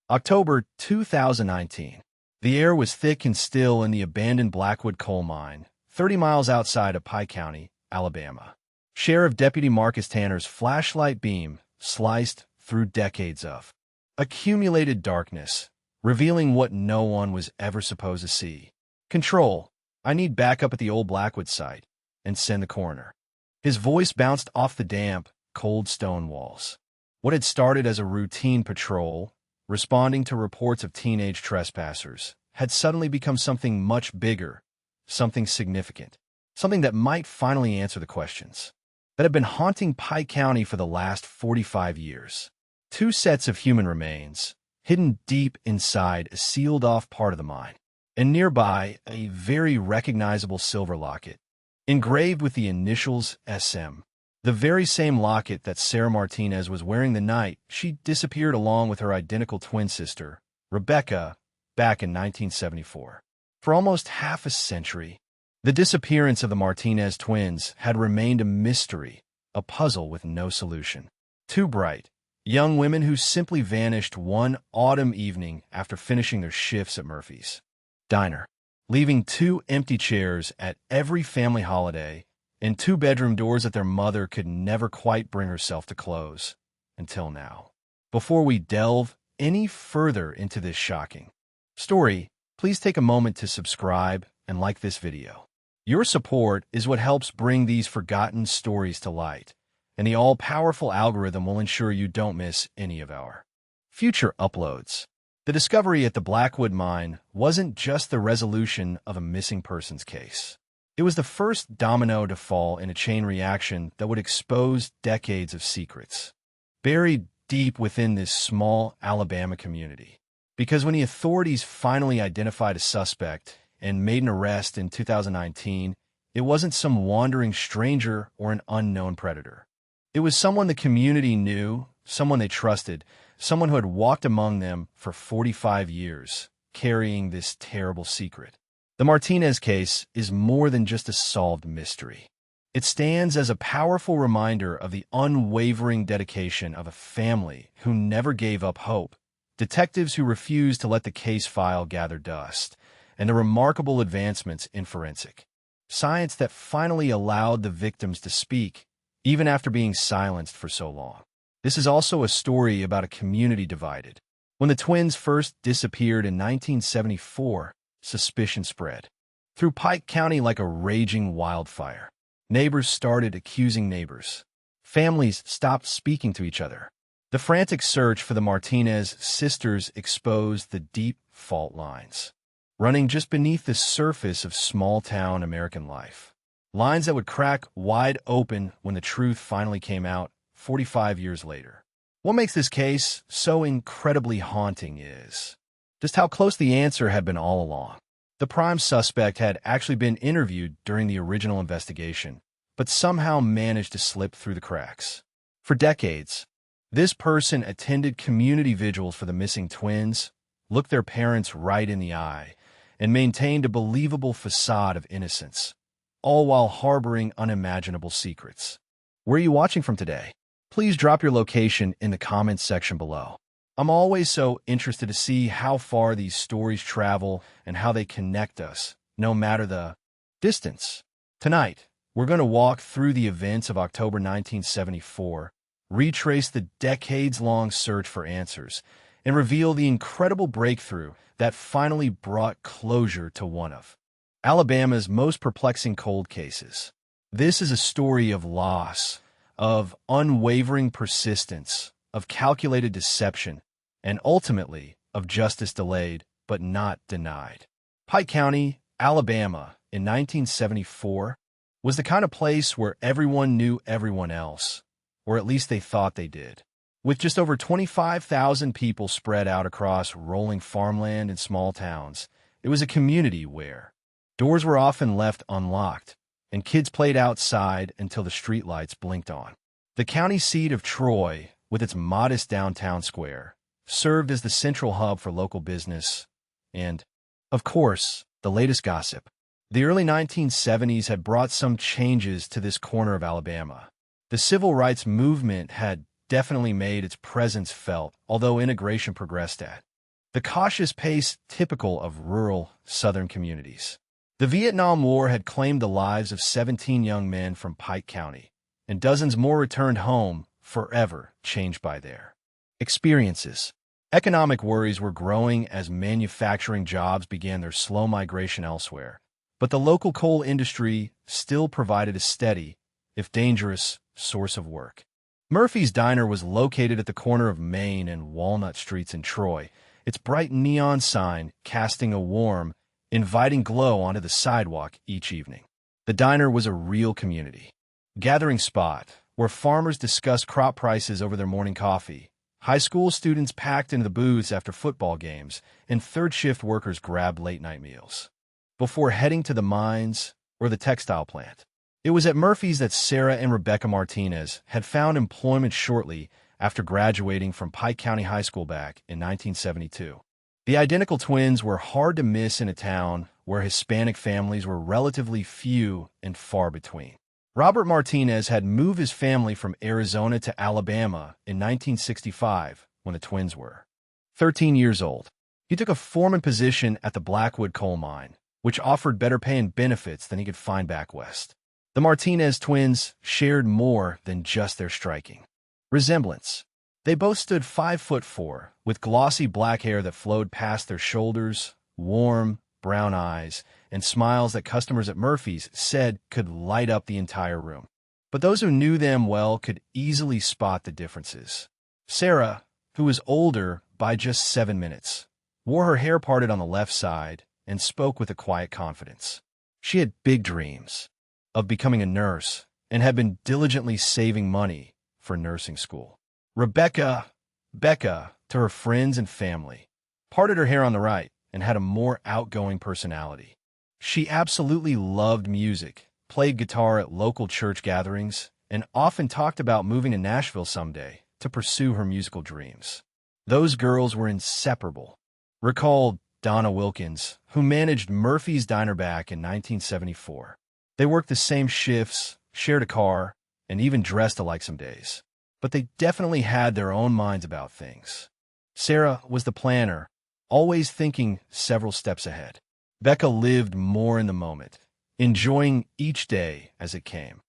October 2019. The air was thick and still in the abandoned Blackwood coal mine, 30 miles outside of Pike County, Alabama. Sheriff Deputy Marcus Tanner's flashlight beam sliced through decades of accumulated darkness, revealing what no one was ever supposed to see. "Control, I need backup at the old Blackwood site, and send the coroner." His voice bounced off the damp, cold stone walls. What had started as a routine patrol, responding to reports of teenage trespassers, had suddenly become something much bigger, something significant, something that might finally answer the questions that have been haunting Pike County for the last 45 years. Two sets of human remains, hidden deep inside a sealed-off part of the mine, and nearby a very recognizable silver locket, engraved with the initials SM. The very same locket that Sarah Martinez was wearing the night she disappeared along with her identical twin sister, Rebecca, back in 1974. For almost half a century, the disappearance of the Martinez twins had remained a mystery, a puzzle with no solution. Two bright, young women who simply vanished one autumn evening after finishing their shifts at Murphy's Diner, leaving two empty chairs at every family holiday and two bedroom doors that their mother could never quite bring herself to close, until now. Before we delve any further into this shocking story, please take a moment to subscribe and like this video. Your support is what helps bring these forgotten stories to light, and the all-powerful algorithm will ensure you don't miss any of our future uploads. The discovery at the Blackwood mine wasn't just the resolution of a missing persons case. It was the first domino to fall in a chain reaction that would expose decades of secrets buried deep within this small Alabama community. Because when the authorities finally identified a suspect and made an arrest in 2019, it wasn't some wandering stranger or an unknown predator. It was someone the community knew, someone they trusted, someone who had walked among them for 45 years, carrying this terrible secret. The Martinez case is more than just a solved mystery. It stands as a powerful reminder of the unwavering dedication of a family who never gave up hope, detectives who refused to let the case file gather dust, and the remarkable advancements in forensic science that finally allowed the victims to speak, even after being silenced for so long. This is also a story about a community divided. When the twins first disappeared in 1974, suspicion spread through Pike County like a raging wildfire. Neighbors started accusing neighbors. Families stopped speaking to each other. The frantic search for the Martinez sisters exposed the deep fault lines, running just beneath the surface of small-town American life. Lines that would crack wide open when the truth finally came out 45 years later. What makes this case so incredibly haunting is just how close the answer had been all along. The prime suspect had actually been interviewed during the original investigation, but somehow managed to slip through the cracks. For decades, this person attended community vigils for the missing twins, looked their parents right in the eye, and maintained a believable facade of innocence, all while harboring unimaginable secrets. Where are you watching from today? Please drop your location in the comments section below. I'm always so interested to see how far these stories travel and how they connect us, no matter the distance. Tonight, we're going to walk through the events of October 1974, retrace the decades-long search for answers, and reveal the incredible breakthrough that finally brought closure to one of Alabama's most perplexing cold cases. This is a story of loss, of unwavering persistence, of calculated deception, and ultimately of justice delayed but not denied. Pike County, Alabama, in 1974, was the kind of place where everyone knew everyone else, or at least they thought they did. With just over 25,000 people spread out across rolling farmland and small towns, it was a community where doors were often left unlocked, and kids played outside until the streetlights blinked on. The county seat of Troy, with its modest downtown square, served as the central hub for local business and, of course, the latest gossip. The early 1970s had brought some changes to this corner of Alabama. The civil rights movement had definitely made its presence felt, although integration progressed at the cautious pace typical of rural Southern communities. The Vietnam War had claimed the lives of 17 young men from Pike County, and dozens more returned home, forever changed by their experiences. Economic worries were growing as manufacturing jobs began their slow migration elsewhere, but the local coal industry still provided a steady, if dangerous, source of work. Murphy's Diner was located at the corner of Main and Walnut Streets in Troy, its bright neon sign casting a warm, inviting glow onto the sidewalk each evening. The diner was a real community gathering spot where farmers discussed crop prices over their morning coffee, high school students packed into the booths after football games, and third-shift workers grabbed late-night meals before heading to the mines or the textile plant. It was at Murphy's that Sarah and Rebecca Martinez had found employment shortly after graduating from Pike County High School back in 1972. The identical twins were hard to miss in a town where Hispanic families were relatively few and far between. Robert Martinez had moved his family from Arizona to Alabama in 1965 when the twins were 13 years old. He took a foreman position at the Blackwood coal mine, which offered better pay and benefits than he could find back west. The Martinez twins shared more than just their striking resemblance. They both stood 5'4", with glossy black hair that flowed past their shoulders, warm, brown eyes, and smiles that customers at Murphy's said could light up the entire room. But those who knew them well could easily spot the differences. Sarah, who was older by just 7 minutes, wore her hair parted on the left side and spoke with a quiet confidence. She had big dreams of becoming a nurse and had been diligently saving money for nursing school. Becca, to her friends and family, parted her hair on the right and had a more outgoing personality. She absolutely loved music, played guitar at local church gatherings, and often talked about moving to Nashville someday to pursue her musical dreams. Those girls were inseparable, recalled Donna Wilkins, who managed Murphy's Diner back in 1974. They worked the same shifts, shared a car, and even dressed alike some days. But they definitely had their own minds about things. Sarah was the planner, always thinking several steps ahead. Becca lived more in the moment, enjoying each day as it came.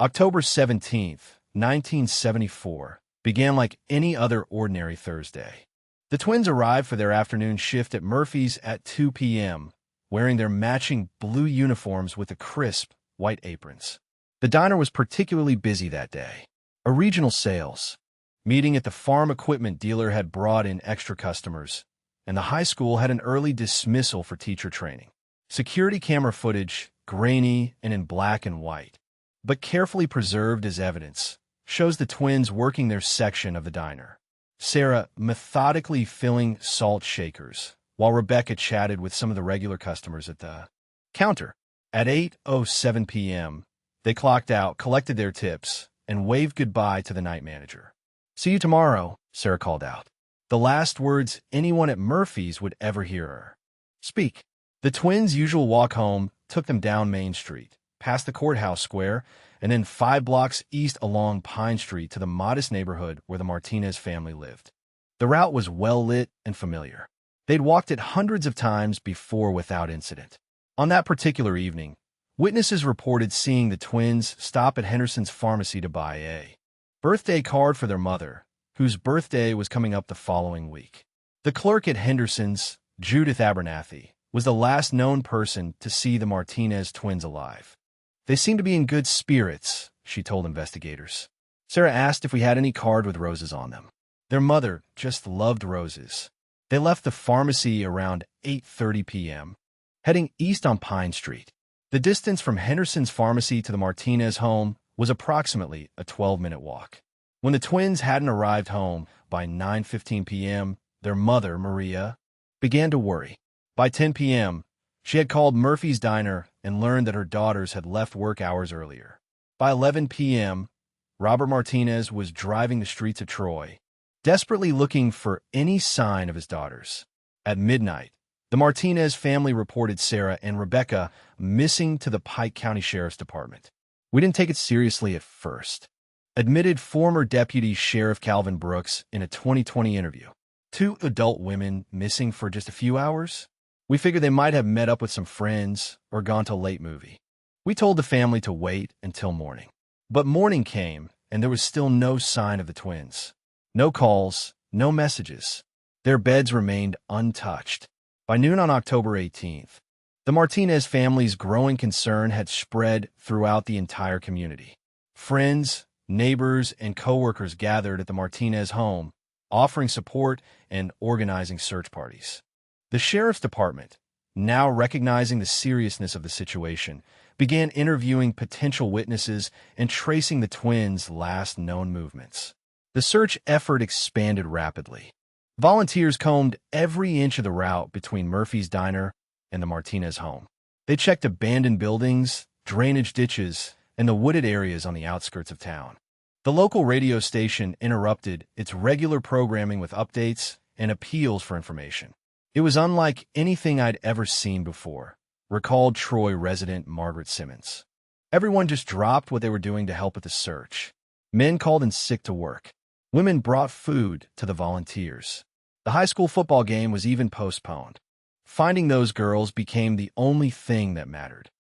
October 17th, 1974, began like any other ordinary Thursday. The twins arrived for their afternoon shift at Murphy's at 2 p.m., wearing their matching blue uniforms with the crisp, white aprons. The diner was particularly busy that day. A regional sales meeting at the farm equipment dealer had brought in extra customers, and the high school had an early dismissal for teacher training. Security camera footage, grainy and in black and white, but carefully preserved as evidence, shows the twins working their section of the diner. Sarah methodically filling salt shakers, while Rebecca chatted with some of the regular customers at the counter. At 8:07 p.m., they clocked out, collected their tips, and waved goodbye to the night manager. "See you tomorrow," Sarah called out. The last words anyone at Murphy's would ever hear her speak. The twins' usual walk home took them down Main Street, past the courthouse square, and then 5 blocks east along Pine Street to the modest neighborhood where the Martinez family lived. The route was well-lit and familiar. They'd walked it hundreds of times before without incident. On that particular evening, witnesses reported seeing the twins stop at Henderson's pharmacy to buy a birthday card for their mother, whose birthday was coming up the following week. The clerk at Henderson's, Judith Abernathy, was the last known person to see the Martinez twins alive. "They seem to be in good spirits," she told investigators. Sarah asked if we had any card with roses on them. Their mother just loved roses. They left the pharmacy around 8:30 p.m., heading east on Pine Street. The distance from Henderson's pharmacy to the Martinez home was approximately a 12-minute walk. When the twins hadn't arrived home by 9:15 p.m., their mother, Maria, began to worry. By 10 p.m., she had called Murphy's Diner and learned that her daughters had left work hours earlier. By 11 p.m., Robert Martinez was driving the streets of Troy, desperately looking for any sign of his daughters. At midnight, the Martinez family reported Sarah and Rebecca missing to the Pike County Sheriff's Department. "We didn't take it seriously at first," admitted former Deputy Sheriff Calvin Brooks in a 2020 interview. Two adult women missing for just a few hours? We figured they might have met up with some friends or gone to a late movie. We told the family to wait until morning. But morning came, and there was still no sign of the twins. No calls, no messages. Their beds remained untouched. By noon on October 18th, the Martinez family's growing concern had spread throughout the entire community. Friends, neighbors, and coworkers gathered at the Martinez home, offering support and organizing search parties. The sheriff's department, now recognizing the seriousness of the situation, began interviewing potential witnesses and tracing the twins' last known movements. The search effort expanded rapidly. Volunteers combed every inch of the route between Murphy's Diner and the Martinez home. They checked abandoned buildings, drainage ditches, and the wooded areas on the outskirts of town. The local radio station interrupted its regular programming with updates and appeals for information. It was unlike anything I'd ever seen before, recalled Troy resident Margaret Simmons. Everyone just dropped what they were doing to help with the search. Men called in sick to work. Women brought food to the volunteers. The high school football game was even postponed. Finding those girls became the only thing that mattered.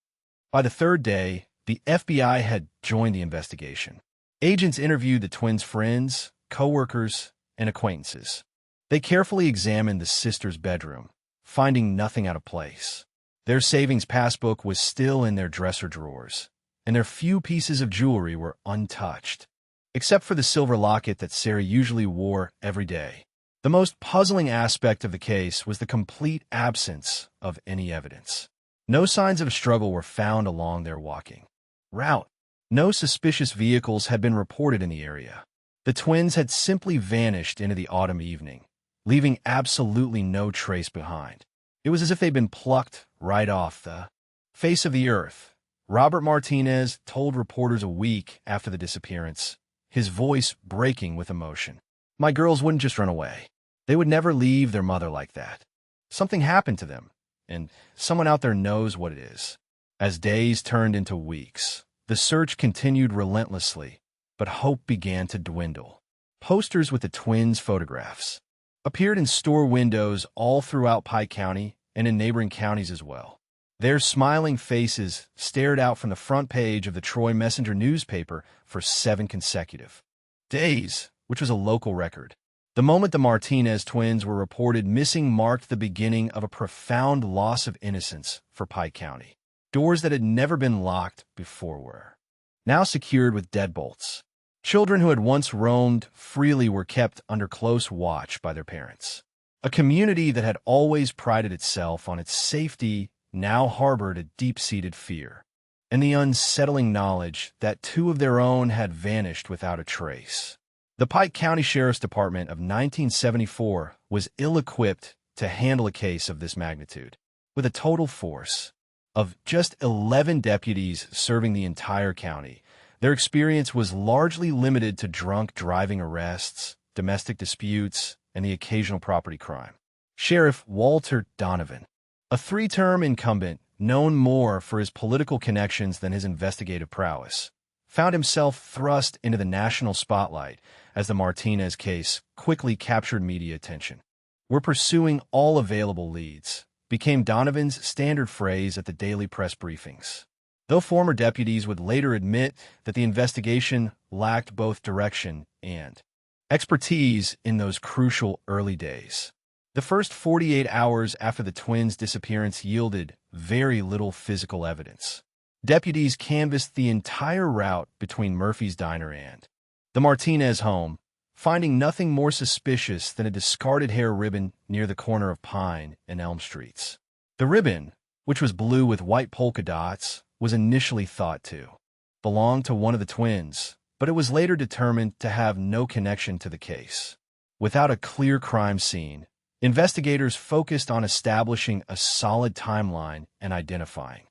By the third day, the FBI had joined the investigation. Agents interviewed the twins' friends, coworkers, and acquaintances. They carefully examined the sisters' bedroom, finding nothing out of place. Their savings passbook was still in their dresser drawers, and their few pieces of jewelry were untouched, except for the silver locket that Sarah usually wore every day. The most puzzling aspect of the case was the complete absence of any evidence. No signs of a struggle were found along their walking route. No suspicious vehicles had been reported in the area. The twins had simply vanished into the autumn evening, leaving absolutely no trace behind. It was as if they'd been plucked right off the face of the earth. Robert Martinez told reporters a week after the disappearance, his voice breaking with emotion. "My girls wouldn't just run away. They would never leave their mother like that. Something happened to them, and someone out there knows what it is." As days turned into weeks, the search continued relentlessly, but hope began to dwindle. Posters with the twins' photographs appeared in store windows all throughout Pike County and in neighboring counties as well. Their smiling faces stared out from the front page of the Troy Messenger newspaper for 7 consecutive days, which was a local record. The moment the Martinez twins were reported missing marked the beginning of a profound loss of innocence for Pike County. Doors that had never been locked before were now secured with deadbolts. Children who had once roamed freely were kept under close watch by their parents. A community that had always prided itself on its safety now harbored a deep-seated fear, and the unsettling knowledge that 2 of their own had vanished without a trace. The Pike County Sheriff's Department of 1974 was ill-equipped to handle a case of this magnitude. With a total force of just 11 deputies serving the entire county, their experience was largely limited to drunk driving arrests, domestic disputes, and the occasional property crime. Sheriff Walter Donovan, a 3-term incumbent known more for his political connections than his investigative prowess, found himself thrust into the national spotlight as the Martinez case quickly captured media attention. "We're pursuing all available leads," became Donovan's standard phrase at the daily press briefings. Though former deputies would later admit that the investigation lacked both direction and expertise in those crucial early days. The first 48 hours after the twins' disappearance yielded very little physical evidence. Deputies canvassed the entire route between Murphy's Diner and the Martinez home, finding nothing more suspicious than a discarded hair ribbon near the corner of Pine and Elm Streets. The ribbon, which was blue with white polka dots, was initially thought to belong to one of the twins, but it was later determined to have no connection to the case. Without a clear crime scene, investigators focused on establishing a solid timeline and identifying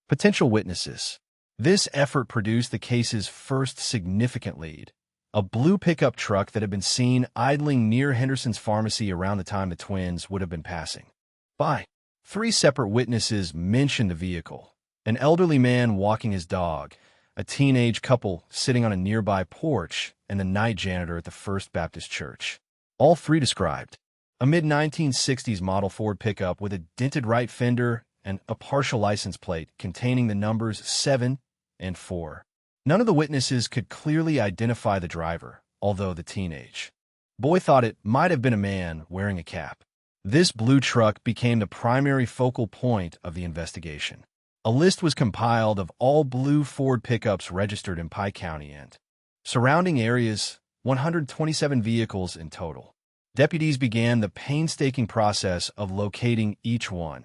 potential witnesses. This effort produced the case's first significant lead, a blue pickup truck that had been seen idling near Henderson's pharmacy around the time the twins would have been passing by. 3 separate witnesses mentioned the vehicle: an elderly man walking his dog, a teenage couple sitting on a nearby porch, and the night janitor at the First Baptist Church. All 3 described a mid-1960s model Ford pickup with a dented right fender and a partial license plate containing the numbers 7 and 4. None of the witnesses could clearly identify the driver, although the teenage boy thought it might have been a man wearing a cap. This blue truck became the primary focal point of the investigation. A list was compiled of all blue Ford pickups registered in Pike County and surrounding areas, 127 vehicles in total. Deputies began the painstaking process of locating each one,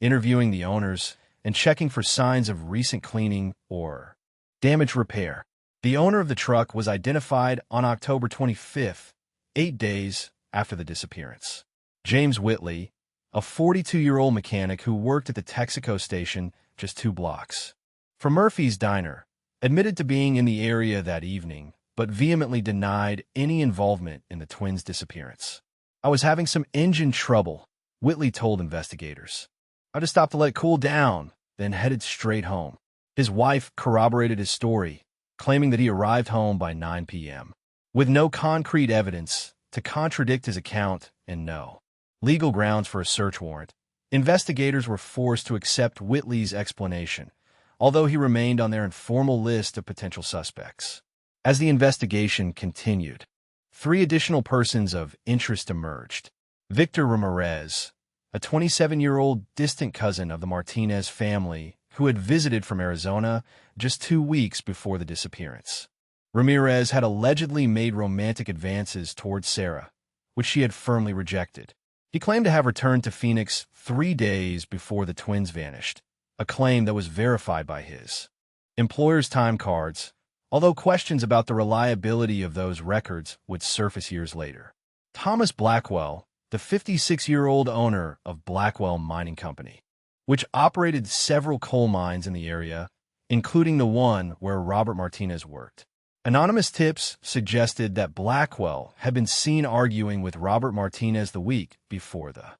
interviewing the owners, and checking for signs of recent cleaning or damage repair. The owner of the truck was identified on October 25th, 8 days after the disappearance. James Whitley, a 42-year-old mechanic who worked at the Texaco station just 2 blocks from Murphy's Diner, admitted to being in the area that evening, but vehemently denied any involvement in the twins' disappearance. "I was having some engine trouble," Whitley told investigators. "I just stopped to let it cool down, then headed straight home." His wife corroborated his story, claiming that he arrived home by 9 p.m. with no concrete evidence to contradict his account and no legal grounds for a search warrant. Investigators were forced to accept Whitley's explanation, although he remained on their informal list of potential suspects. As the investigation continued, 3 additional persons of interest emerged. Victor Ramirez, a 27-year-old distant cousin of the Martinez family who had visited from Arizona just 2 weeks before the disappearance. Ramirez had allegedly made romantic advances towards Sarah, which she had firmly rejected. He claimed to have returned to Phoenix 3 days before the twins vanished, a claim that was verified by his employer's time cards, although questions about the reliability of those records would surface years later. Thomas Blackwell, the 56-year-old owner of Blackwell Mining Company, which operated several coal mines in the area, including the one where Robert Martinez worked. Anonymous tips suggested that Blackwell had been seen arguing with Robert Martinez the week before the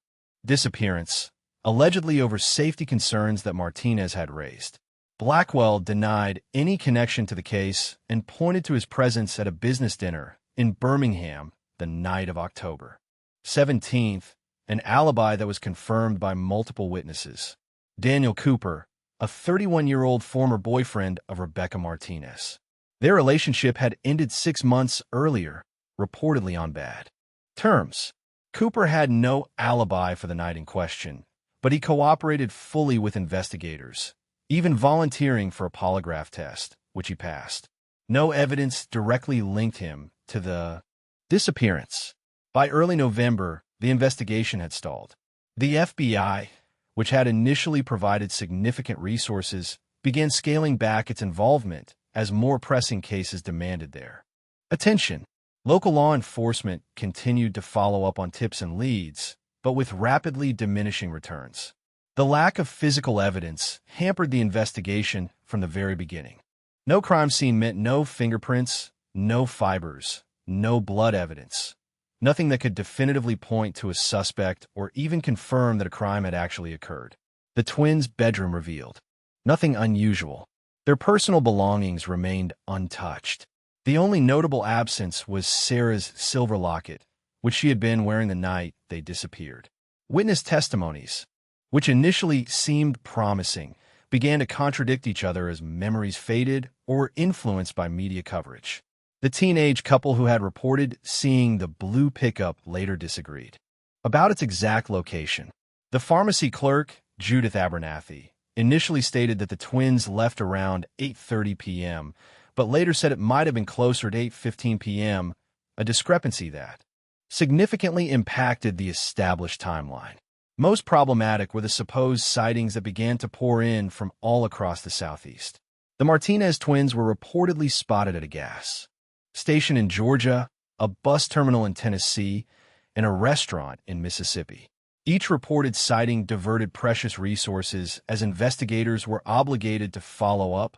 disappearance, allegedly over safety concerns that Martinez had raised. Blackwell denied any connection to the case and pointed to his presence at a business dinner in Birmingham the night of October 17th, an alibi that was confirmed by multiple witnesses. Daniel Cooper, a 31-year-old former boyfriend of Rebecca Martinez. Their relationship had ended 6 months earlier, reportedly on bad terms. Cooper had no alibi for the night in question, but he cooperated fully with investigators, even volunteering for a polygraph test, which he passed. No evidence directly linked him to the disappearance. By early November, the investigation had stalled. The FBI, which had initially provided significant resources, began scaling back its involvement as more pressing cases demanded their attention. Local law enforcement continued to follow up on tips and leads, but with rapidly diminishing returns. The lack of physical evidence hampered the investigation from the very beginning. No crime scene meant no fingerprints, no fibers, no blood evidence. Nothing that could definitively point to a suspect or even confirm that a crime had actually occurred. The twins' bedroom revealed nothing unusual. Their personal belongings remained untouched. The only notable absence was Sarah's silver locket, which she had been wearing the night they disappeared. Witness testimonies, which initially seemed promising, began to contradict each other as memories faded or were influenced by media coverage. The teenage couple who had reported seeing the blue pickup later disagreed about its exact location. The pharmacy clerk, Judith Abernathy, initially stated that the twins left around 8:30 p.m., but later said it might have been closer to 8:15 p.m., a discrepancy that significantly impacted the established timeline. Most problematic were the supposed sightings that began to pour in from all across the Southeast. The Martinez twins were reportedly spotted at a gas station in Georgia, a bus terminal in Tennessee, and a restaurant in Mississippi. Each reported sighting diverted precious resources as investigators were obligated to follow up,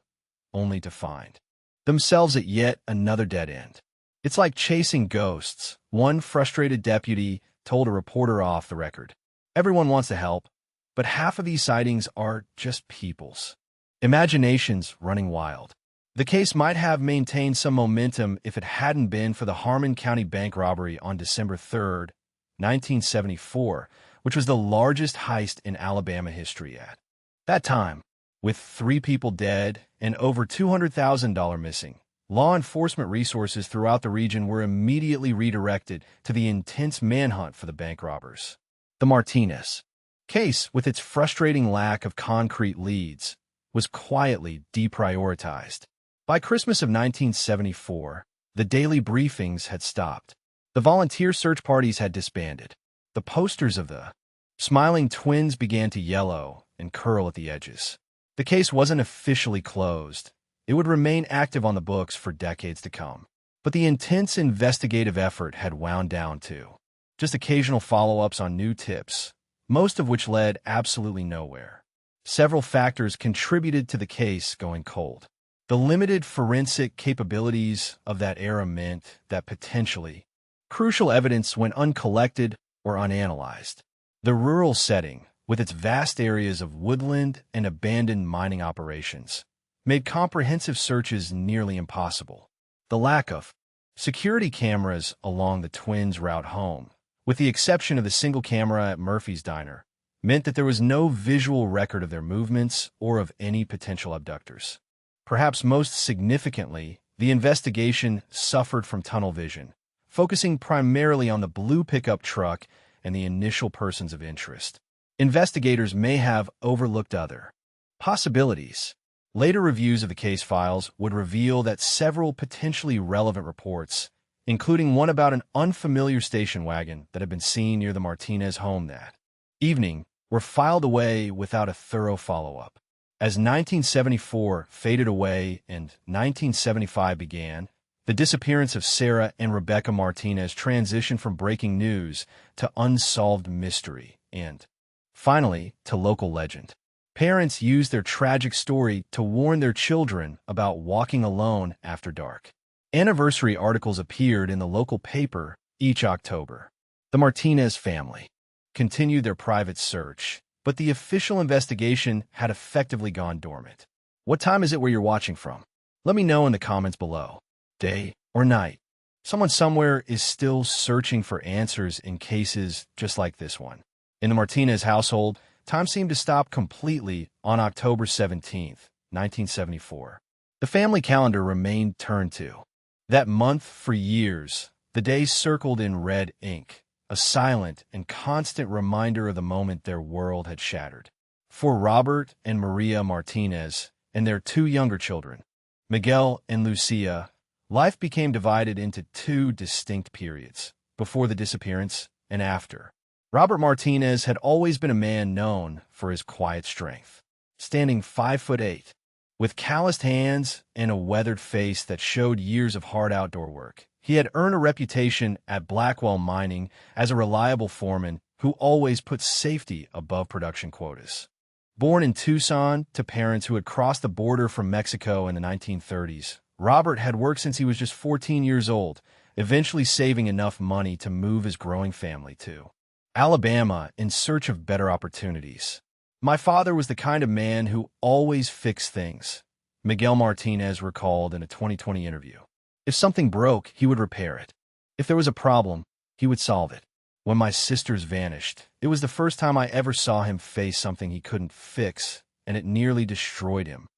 only to find themselves at yet another dead end. "It's like chasing ghosts," one frustrated deputy told a reporter off the record. "Everyone wants to help, but half of these sightings are just people's imaginations running wild." The case might have maintained some momentum if it hadn't been for the Harmon County bank robbery on December 3rd, 1974, which was the largest heist in Alabama history at that time. With 3 people dead and over $200,000 missing, law enforcement resources throughout the region were immediately redirected to the intense manhunt for the bank robbers. The Martinez case, with its frustrating lack of concrete leads, was quietly deprioritized. By Christmas of 1974, the daily briefings had stopped. The volunteer search parties had disbanded. The posters of the smiling twins began to yellow and curl at the edges. The case wasn't officially closed. It would remain active on the books for decades to come. But the intense investigative effort had wound down to just occasional follow-ups on new tips, most of which led absolutely nowhere. Several factors contributed to the case going cold. The limited forensic capabilities of that era meant that potentially crucial evidence went uncollected or unanalyzed. The rural setting, with its vast areas of woodland and abandoned mining operations, made comprehensive searches nearly impossible. The lack of security cameras along the twins' route home, with the exception of the single camera at Murphy's Diner, meant that there was no visual record of their movements or of any potential abductors. Perhaps most significantly, the investigation suffered from tunnel vision, focusing primarily on the blue pickup truck and the initial persons of interest. Investigators may have overlooked other possibilities. Later reviews of the case files would reveal that several potentially relevant reports, including one about an unfamiliar station wagon that had been seen near the Martinez home that evening, were filed away without a thorough follow-up. As 1974 faded away and 1975 began, the disappearance of Sarah and Rebecca Martinez transitioned from breaking news to unsolved mystery and, finally, to local legend. Parents used their tragic story to warn their children about walking alone after dark. Anniversary articles appeared in the local paper each October. The Martinez family continued their private search, but the official investigation had effectively gone dormant. What time is it where you're watching from? Let me know in the comments below. Day or night? Someone somewhere is still searching for answers in cases just like this one. In the Martinez household, time seemed to stop completely on October 17, 1974. The family calendar remained turned to that month for years. The days circled in red ink, a silent and constant reminder of the moment their world had shattered. For Robert and Maria Martinez and their 2 younger children, Miguel and Lucia, life became divided into 2 distinct periods, before the disappearance and after. Robert Martinez had always been a man known for his quiet strength. Standing 5'8", with calloused hands and a weathered face that showed years of hard outdoor work, he had earned a reputation at Blackwell Mining as a reliable foreman who always put safety above production quotas. Born in Tucson to parents who had crossed the border from Mexico in the 1930s, Robert had worked since he was just 14 years old, eventually saving enough money to move his growing family to Alabama in search of better opportunities. "My father was the kind of man who always fixed things," Miguel Martinez recalled in a 2020 interview. "If something broke, he would repair it. If there was a problem, he would solve it. When my sisters vanished, it was the first time I ever saw him face something he couldn't fix, and it nearly destroyed him."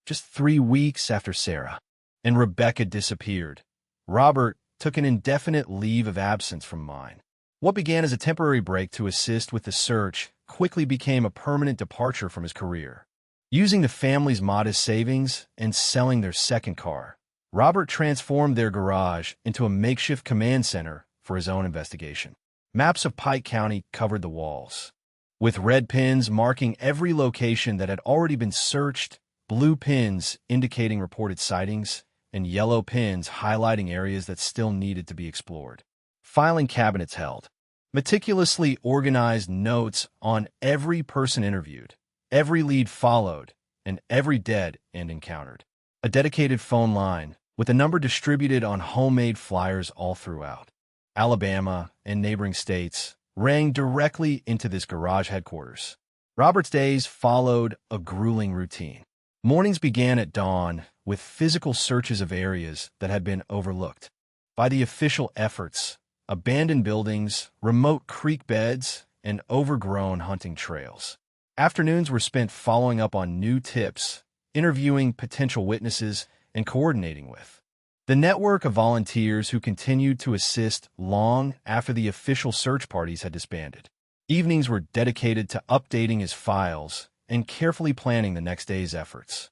Just 3 weeks after Sarah and Rebecca disappeared, Robert took an indefinite leave of absence from mine. What began as a temporary break to assist with the search quickly became a permanent departure from his career. Using the family's modest savings and selling their second car, Robert transformed their garage into a makeshift command center for his own investigation. Maps of Pike County covered the walls, with red pins marking every location that had already been searched, blue pins indicating reported sightings, and yellow pins highlighting areas that still needed to be explored. Filing cabinets held meticulously organized notes on every person interviewed, every lead followed, and every dead end encountered. A dedicated phone line, with a number distributed on homemade flyers all throughout Alabama and neighboring states, rang directly into this garage headquarters. Robert's days followed a grueling routine. Mornings began at dawn with physical searches of areas that had been overlooked by the official efforts abandoned buildings, remote creek beds, and overgrown hunting trails. Afternoons were spent following up on new tips, interviewing potential witnesses, and coordinating with the network of volunteers who continued to assist long after the official search parties had disbanded. Evenings were dedicated to updating his files and carefully planning the next day's efforts.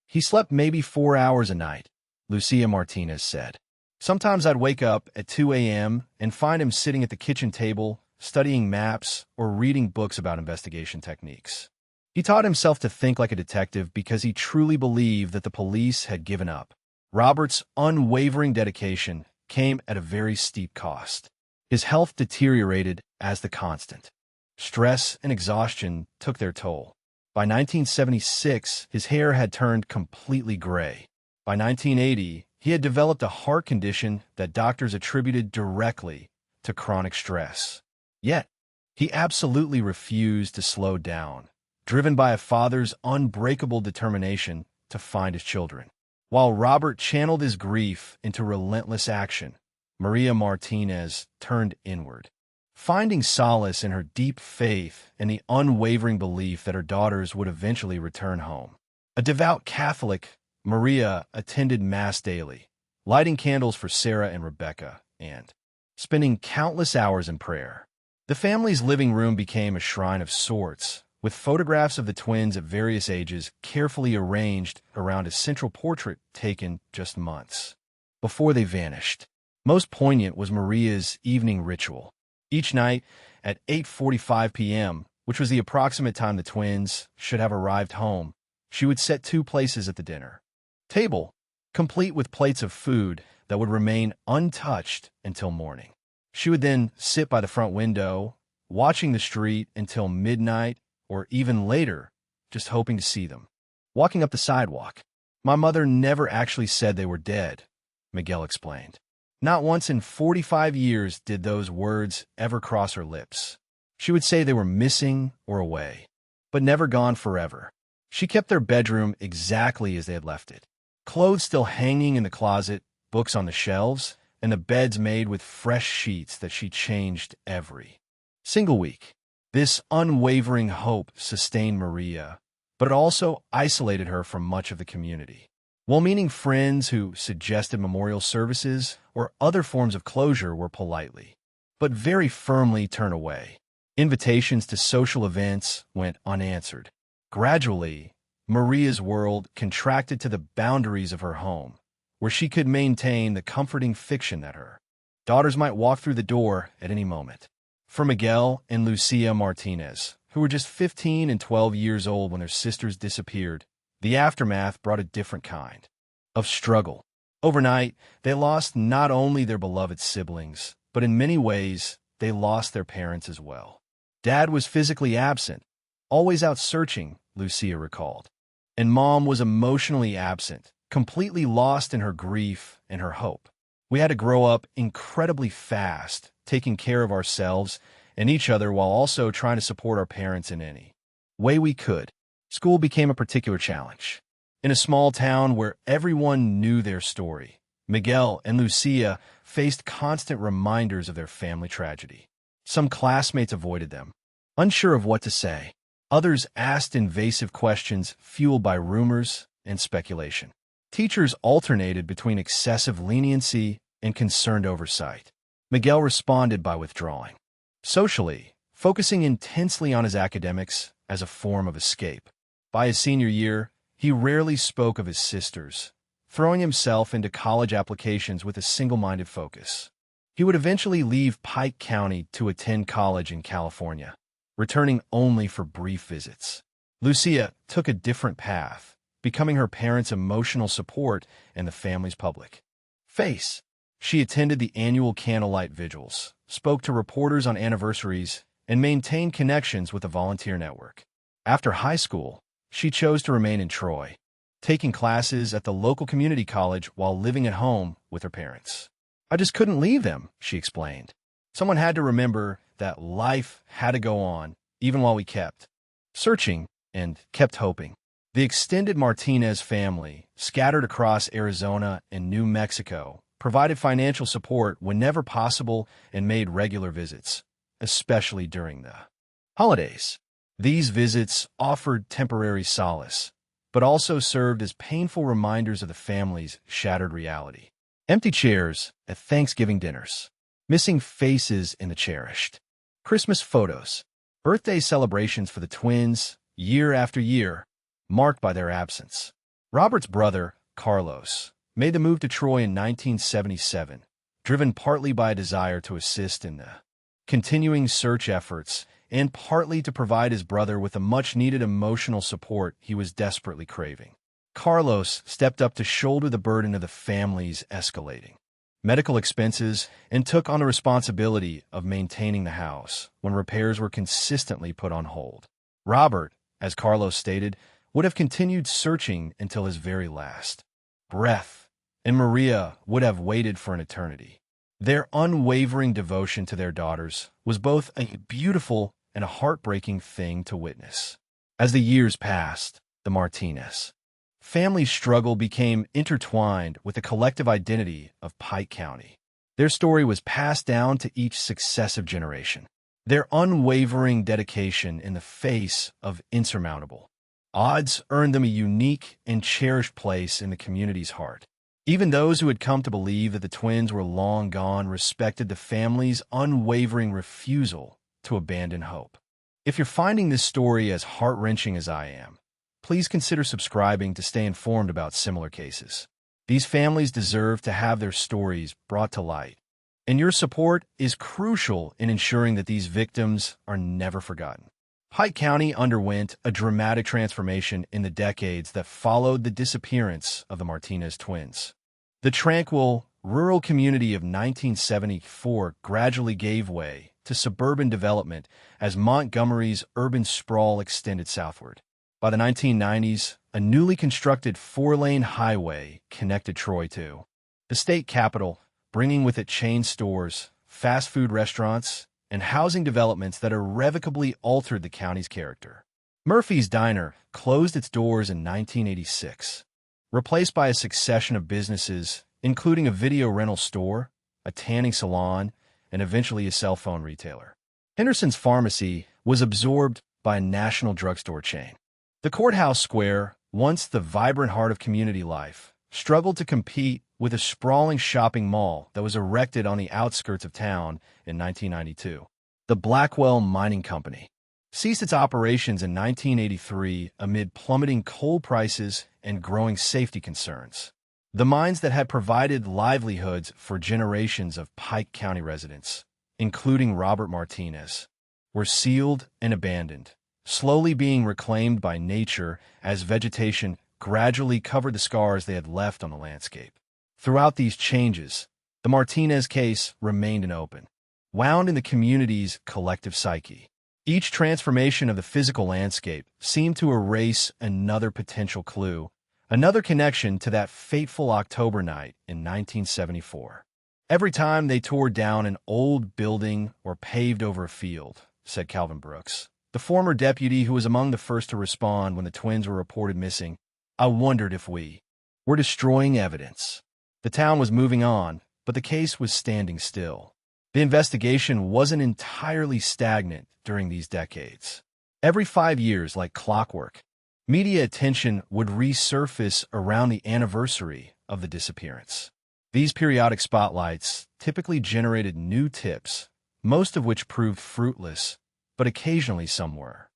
He slept maybe 4 hours a night, Lucia Martinez said. Sometimes I'd wake up at 2 a.m. and find him sitting at the kitchen table, studying maps or reading books about investigation techniques. He taught himself to think like a detective because he truly believed that the police had given up. Robert's unwavering dedication came at a very steep cost. His health deteriorated as the constant. Stress and exhaustion took their toll. By 1976, his hair had turned completely gray. By 1980, he had developed a heart condition that doctors attributed directly to chronic stress. Yet, he absolutely refused to slow down, driven by a father's unbreakable determination to find his children. While Robert channeled his grief into relentless action, Maria Martinez turned inward, finding solace in her deep faith and the unwavering belief that her daughters would eventually return home. A devout Catholic, Maria attended Mass daily, lighting candles for Sarah and Rebecca, and spending countless hours in prayer. The family's living room became a shrine of sorts, with photographs of the twins at various ages carefully arranged around a central portrait taken just months before they vanished. Most poignant was Maria's evening ritual. Each night at 8:45 p.m., which was the approximate time the twins should have arrived home, she would set 2 places at the dinner table, complete with plates of food that would remain untouched until morning. She would then sit by the front window, watching the street until midnight or even later, just hoping to see them. Walking up the sidewalk. My mother never actually said they were dead, Miguel explained. Not once in 45 years did those words ever cross her lips. She would say they were missing or away, but never gone forever. She kept their bedroom exactly as they had left it. Clothes still hanging in the closet, books on the shelves, and the beds made with fresh sheets that she changed every single week. This unwavering hope sustained Maria, but it also isolated her from much of the community. Well-meaning friends who suggested memorial services or other forms of closure were politely, but very firmly turned away. Invitations to social events went unanswered. Gradually, Maria's world contracted to the boundaries of her home, where she could maintain the comforting fiction that her daughters might walk through the door at any moment. For Miguel and Lucia Martinez, who were just 15 and 12 years old when their sisters disappeared, the aftermath brought a different kind of struggle. Overnight, they lost not only their beloved siblings, but in many ways, they lost their parents as well. Dad was physically absent, always out searching, Lucia recalled. And Mom was emotionally absent, completely lost in her grief and her hope. We had to grow up incredibly fast, taking care of ourselves and each other while also trying to support our parents in any way we could. School became a particular challenge. In a small town where everyone knew their story, Miguel and Lucia faced constant reminders of their family tragedy. Some classmates avoided them, unsure of what to say. Others asked invasive questions fueled by rumors and speculation. Teachers alternated between excessive leniency and concerned oversight. Miguel responded by withdrawing. Socially, focusing intensely on his academics as a form of escape. By his senior year, he rarely spoke of his sisters, throwing himself into college applications with a single-minded focus. He would eventually leave Pike County to attend college in California, returning only for brief visits. Lucia took a different path, becoming her parents' emotional support and the family's public face. She attended the annual candlelight vigils, spoke to reporters on anniversaries, and maintained connections with the volunteer network. After high school, she chose to remain in Troy, taking classes at the local community college while living at home with her parents. I just couldn't leave them, she explained. Someone had to remember that life had to go on, even while we kept searching and kept hoping. The extended Martinez family, scattered across Arizona and New Mexico, provided financial support whenever possible, and made regular visits, especially during the holidays. These visits offered temporary solace, but also served as painful reminders of the family's shattered reality. Empty chairs at Thanksgiving dinners, missing faces in the cherished Christmas photos, birthday celebrations for the twins, year after year, marked by their absence. Robert's brother, Carlos, made the move to Troy in 1977, driven partly by a desire to assist in the continuing search efforts and partly to provide his brother with the much-needed emotional support he was desperately craving. Carlos stepped up to shoulder the burden of the family's escalating medical expenses and took on the responsibility of maintaining the house when repairs were consistently put on hold. Robert, as Carlos stated, would have continued searching until his very last breath, and Maria would have waited for an eternity. Their unwavering devotion to their daughters was both a beautiful and a heartbreaking thing to witness. As the years passed, the Martinez family's struggle became intertwined with the collective identity of Pike County. Their story was passed down to each successive generation. Their unwavering dedication in the face of insurmountable odds earned them a unique and cherished place in the community's heart. Even those who had come to believe that the twins were long gone respected the family's unwavering refusal to abandon hope. If you're finding this story as heart-wrenching as I am, please consider subscribing to stay informed about similar cases. These families deserve to have their stories brought to light, and your support is crucial in ensuring that these victims are never forgotten. Pike County underwent a dramatic transformation in the decades that followed the disappearance of the Martinez twins. The tranquil, rural community of 1974 gradually gave way to suburban development as Montgomery's urban sprawl extended southward. By the 1990s, a newly constructed four-lane highway connected Troy to the state capital, bringing with it chain stores, fast food restaurants, and housing developments that irrevocably altered the county's character. Murphy's Diner closed its doors in 1986, replaced by a succession of businesses, including a video rental store, a tanning salon, and eventually a cell phone retailer. Henderson's Pharmacy was absorbed by a national drugstore chain. The Courthouse Square, once the vibrant heart of community life, struggled to compete with a sprawling shopping mall that was erected on the outskirts of town in 1992. The Blackwell Mining Company ceased its operations in 1983 amid plummeting coal prices and growing safety concerns. The mines that had provided livelihoods for generations of Pike County residents, including Robert Martinez, were sealed and abandoned, slowly being reclaimed by nature as vegetation gradually covered the scars they had left on the landscape. Throughout these changes, the Martinez case remained an open, wound in the community's collective psyche. Each transformation of the physical landscape seemed to erase another potential clue, another connection to that fateful October night in 1974. Every time they tore down an old building or paved over a field, said Calvin Brooks, the former deputy who was among the first to respond when the twins were reported missing, I wondered if we were destroying evidence. The town was moving on, but the case was standing still. The investigation wasn't entirely stagnant during these decades. Every 5 years, like clockwork, media attention would resurface around the anniversary of the disappearance. These periodic spotlights typically generated new tips, most of which proved fruitless, but occasionally some were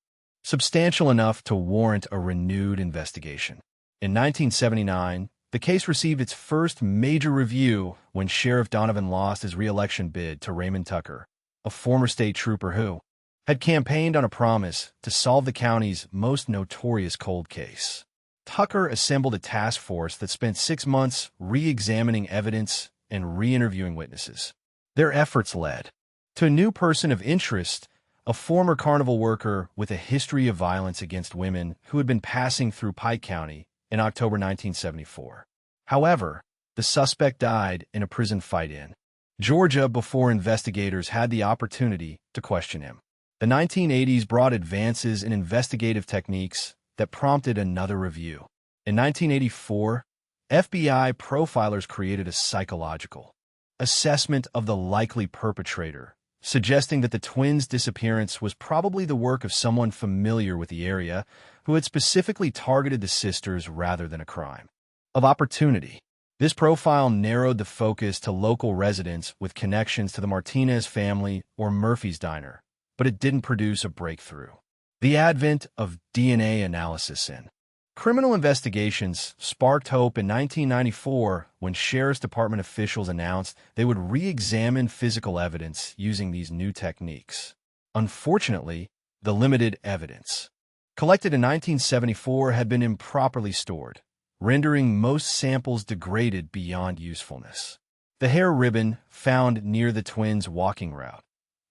substantial enough to warrant a renewed investigation. In 1979, the case received its first major review when Sheriff Donovan lost his re-election bid to Raymond Tucker, a former state trooper who had campaigned on a promise to solve the county's most notorious cold case. Tucker assembled a task force that spent 6 months re-examining evidence and re-interviewing witnesses. Their efforts led to a new person of interest, a former carnival worker with a history of violence against women who had been passing through Pike County in October 1974. However, the suspect died in a prison fight in Georgia before investigators had the opportunity to question him. The 1980s brought advances in investigative techniques that prompted another review. In 1984, FBI profilers created a psychological assessment of the likely perpetrator, suggesting that the twins' disappearance was probably the work of someone familiar with the area who had specifically targeted the sisters rather than a crime of opportunity. This profile narrowed the focus to local residents with connections to the Martinez family or Murphy's Diner, but it didn't produce a breakthrough. The advent of DNA analysis in criminal investigations sparked hope in 1994 when Sheriff's Department officials announced they would re-examine physical evidence using these new techniques. Unfortunately, the limited evidence collected in 1974 had been improperly stored, rendering most samples degraded beyond usefulness. The hair ribbon found near the twins' walking route,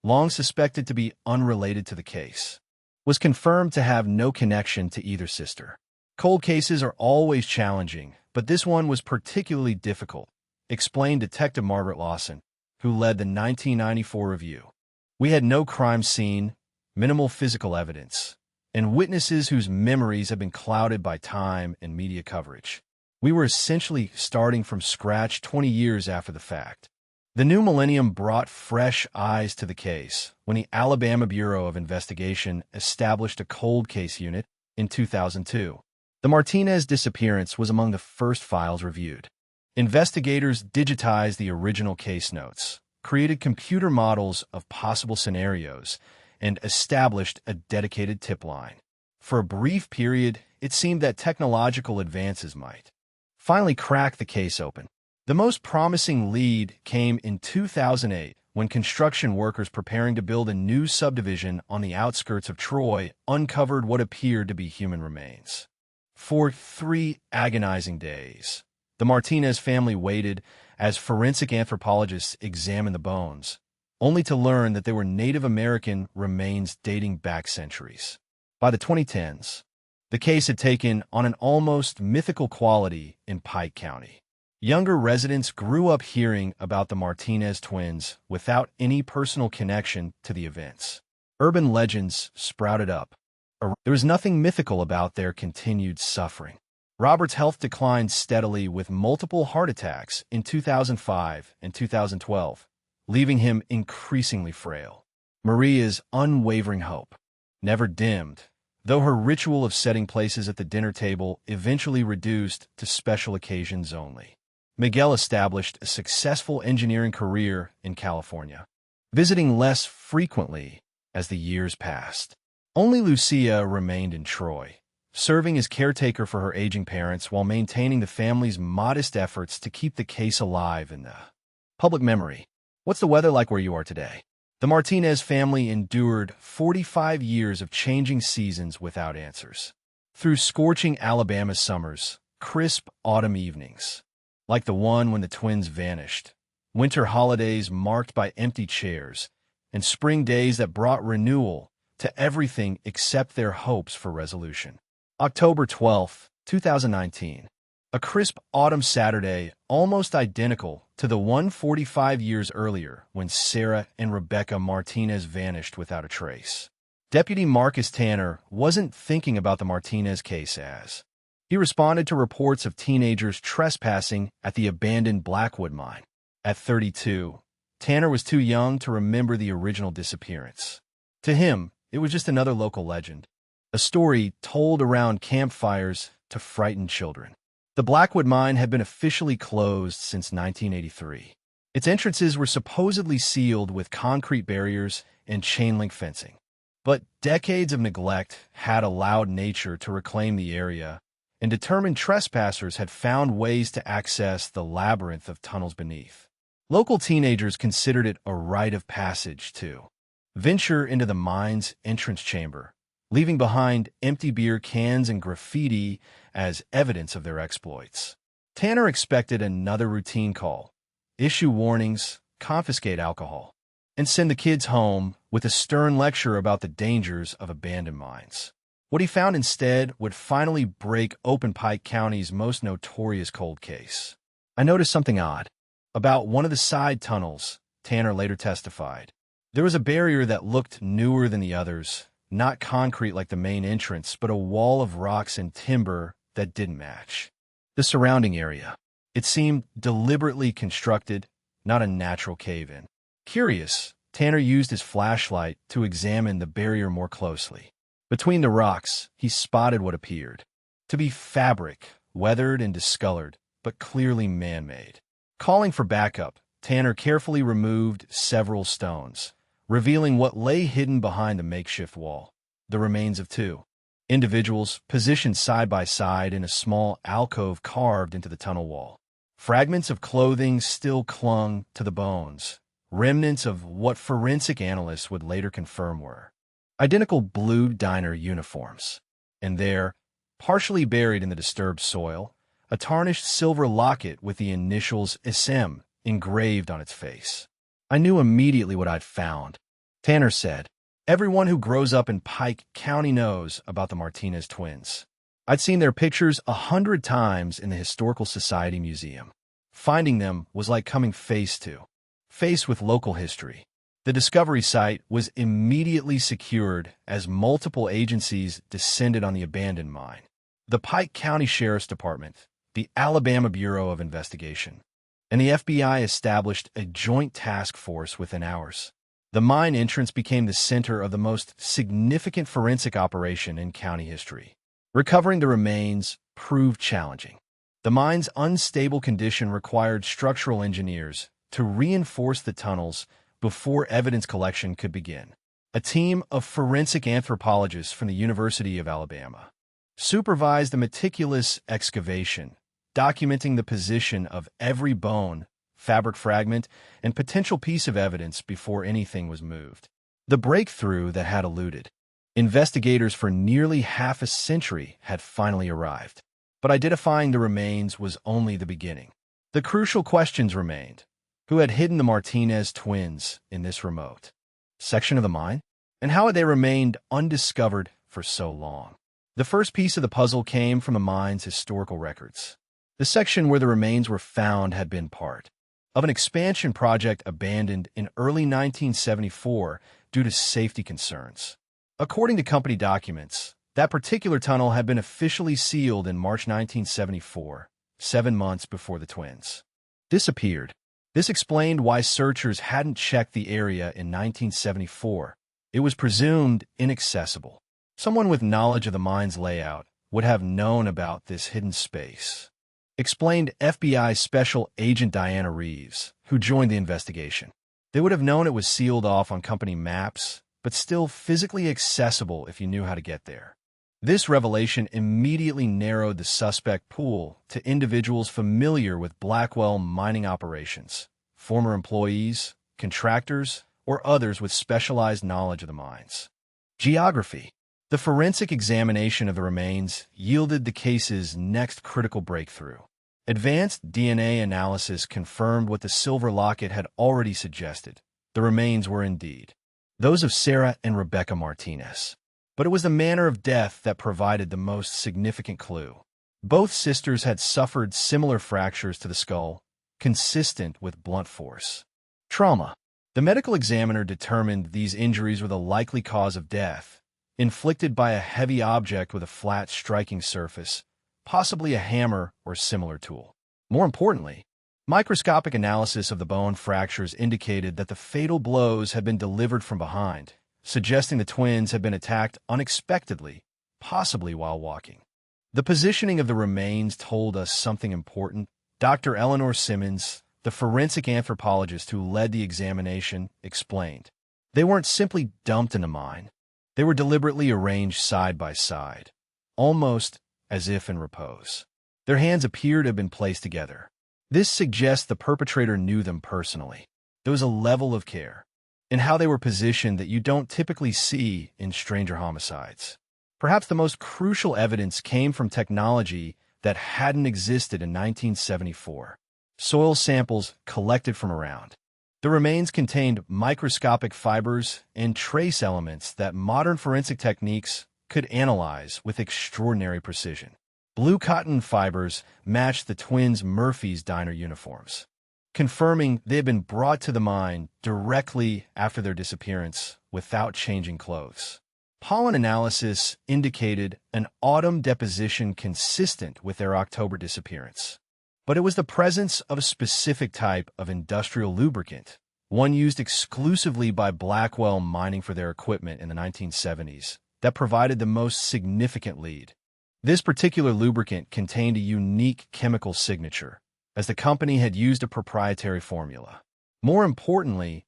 long suspected to be unrelated to the case, was confirmed to have no connection to either sister. Cold cases are always challenging, but this one was particularly difficult, explained Detective Margaret Lawson, who led the 1994 review. We had no crime scene, minimal physical evidence, and witnesses whose memories have been clouded by time and media coverage. We were essentially starting from scratch 20 years after the fact. The new millennium brought fresh eyes to the case when the Alabama Bureau of Investigation established a cold case unit in 2002. The Martinez disappearance was among the first files reviewed. Investigators digitized the original case notes, created computer models of possible scenarios, and established a dedicated tip line. For a brief period, it seemed that technological advances might finally crack the case open. The most promising lead came in 2008 when construction workers preparing to build a new subdivision on the outskirts of Troy uncovered what appeared to be human remains. For 3 agonizing days, the Martinez family waited as forensic anthropologists examined the bones, only to learn that they were Native American remains dating back centuries. By the 2010s, the case had taken on an almost mythical quality in Pike County. Younger residents grew up hearing about the Martinez twins without any personal connection to the events. Urban legends sprouted up. There was nothing mythical about their continued suffering. Robert's health declined steadily with multiple heart attacks in 2005 and 2012. Leaving him increasingly frail. Maria's unwavering hope never dimmed, though her ritual of setting places at the dinner table eventually reduced to special occasions only. Miguel established a successful engineering career in California, visiting less frequently as the years passed. Only Lucia remained in Troy, serving as caretaker for her aging parents while maintaining the family's modest efforts to keep the case alive in the public memory. What's the weather like where you are today? The Martinez family endured 45 years of changing seasons without answers. Through scorching Alabama summers, crisp autumn evenings, like the one when the twins vanished, winter holidays marked by empty chairs, and spring days that brought renewal to everything except their hopes for resolution. October 12, 2019. A crisp autumn Saturday, almost identical to the one 45 years earlier when Sarah and Rebecca Martinez vanished without a trace. Deputy Marcus Tanner wasn't thinking about the Martinez case as he responded to reports of teenagers trespassing at the abandoned Blackwood mine. At 32, Tanner was too young to remember the original disappearance. To him, it was just another local legend, a story told around campfires to frighten children. The Blackwood mine had been officially closed since 1983. Its entrances were supposedly sealed with concrete barriers and chain-link fencing. But decades of neglect had allowed nature to reclaim the area, and determined trespassers had found ways to access the labyrinth of tunnels beneath. Local teenagers considered it a rite of passage to venture into the mine's entrance chamber, leaving behind empty beer cans and graffiti as evidence of their exploits. Tanner expected another routine call, issue warnings, confiscate alcohol, and send the kids home with a stern lecture about the dangers of abandoned mines. What he found instead would finally break open Pike County's most notorious cold case. I noticed something odd about one of the side tunnels, Tanner later testified. There was a barrier that looked newer than the others, not concrete like the main entrance, but a wall of rocks and timber that didn't match. the surrounding area. It seemed deliberately constructed, not a natural cave-in. Curious, Tanner used his flashlight to examine the barrier more closely. Between the rocks, he spotted what appeared to be fabric, weathered and discolored, but clearly man-made. Calling for backup, Tanner carefully removed several stones, revealing what lay hidden behind the makeshift wall: the remains of two individuals positioned side by side in a small alcove carved into the tunnel wall. Fragments of clothing still clung to the bones, remnants of what forensic analysts would later confirm were identical blue diner uniforms. And there, partially buried in the disturbed soil, a tarnished silver locket with the initials SM engraved on its face. I knew immediately what I'd found, Tanner said. Everyone who grows up in Pike County knows about the Martinez twins. I'd seen their pictures 100 times in the Historical Society Museum. Finding them was like coming face with local history. The discovery site was immediately secured as multiple agencies descended on the abandoned mine: the Pike County Sheriff's Department, the Alabama Bureau of Investigation, and the FBI established a joint task force within hours. The mine entrance became the center of the most significant forensic operation in county history. Recovering the remains proved challenging. The mine's unstable condition required structural engineers to reinforce the tunnels before evidence collection could begin. A team of forensic anthropologists from the University of Alabama supervised a meticulous excavation, documenting the position of every bone, fabric fragment, and potential piece of evidence before anything was moved. The breakthrough that had eluded investigators for nearly half a century had finally arrived. But identifying the remains was only the beginning. The crucial questions remained: who had hidden the Martinez twins in this remote section of the mine? And how had they remained undiscovered for so long? The first piece of the puzzle came from the mine's historical records. The section where the remains were found had been part of an expansion project abandoned in early 1974 due to safety concerns. According to company documents, that particular tunnel had been officially sealed in March 1974, 7 months before the twins disappeared. This explained why searchers hadn't checked the area in 1974. It was presumed inaccessible. Someone with knowledge of the mine's layout would have known about this hidden space, explained FBI Special Agent Diana Reeves, who joined the investigation. They would have known it was sealed off on company maps, but still physically accessible if you knew how to get there. This revelation immediately narrowed the suspect pool to individuals familiar with Blackwell mining operations, former employees, contractors, or others with specialized knowledge of the mines. Geography. The forensic examination of the remains yielded the case's next critical breakthrough. Advanced DNA analysis confirmed what the silver locket had already suggested. The remains were indeed those of Sarah and Rebecca Martinez. But it was the manner of death that provided the most significant clue. Both sisters had suffered similar fractures to the skull, consistent with blunt force trauma. The medical examiner determined these injuries were the likely cause of death, inflicted by a heavy object with a flat striking surface, possibly a hammer or similar tool. More importantly, microscopic analysis of the bone fractures indicated that the fatal blows had been delivered from behind, suggesting the twins had been attacked unexpectedly, possibly while walking. The positioning of the remains told us something important. Dr. Eleanor Simmons, the forensic anthropologist who led the examination, explained. They weren't simply dumped in a mine. They were deliberately arranged side by side, almost as if in repose. Their hands appear to have been placed together. This suggests the perpetrator knew them personally. There was a level of care in how they were positioned that you don't typically see in stranger homicides. Perhaps the most crucial evidence came from technology that hadn't existed in 1974. Soil samples collected from around. The remains contained microscopic fibers and trace elements that modern forensic techniques could analyze with extraordinary precision. Blue cotton fibers matched the twins' Murphy's Diner uniforms, confirming they had been brought to the mine directly after their disappearance without changing clothes. Pollen analysis indicated an autumn deposition consistent with their October disappearance. But it was the presence of a specific type of industrial lubricant, one used exclusively by Blackwell Mining for their equipment in the 1970s, that provided the most significant lead. This particular lubricant contained a unique chemical signature, as the company had used a proprietary formula. More importantly,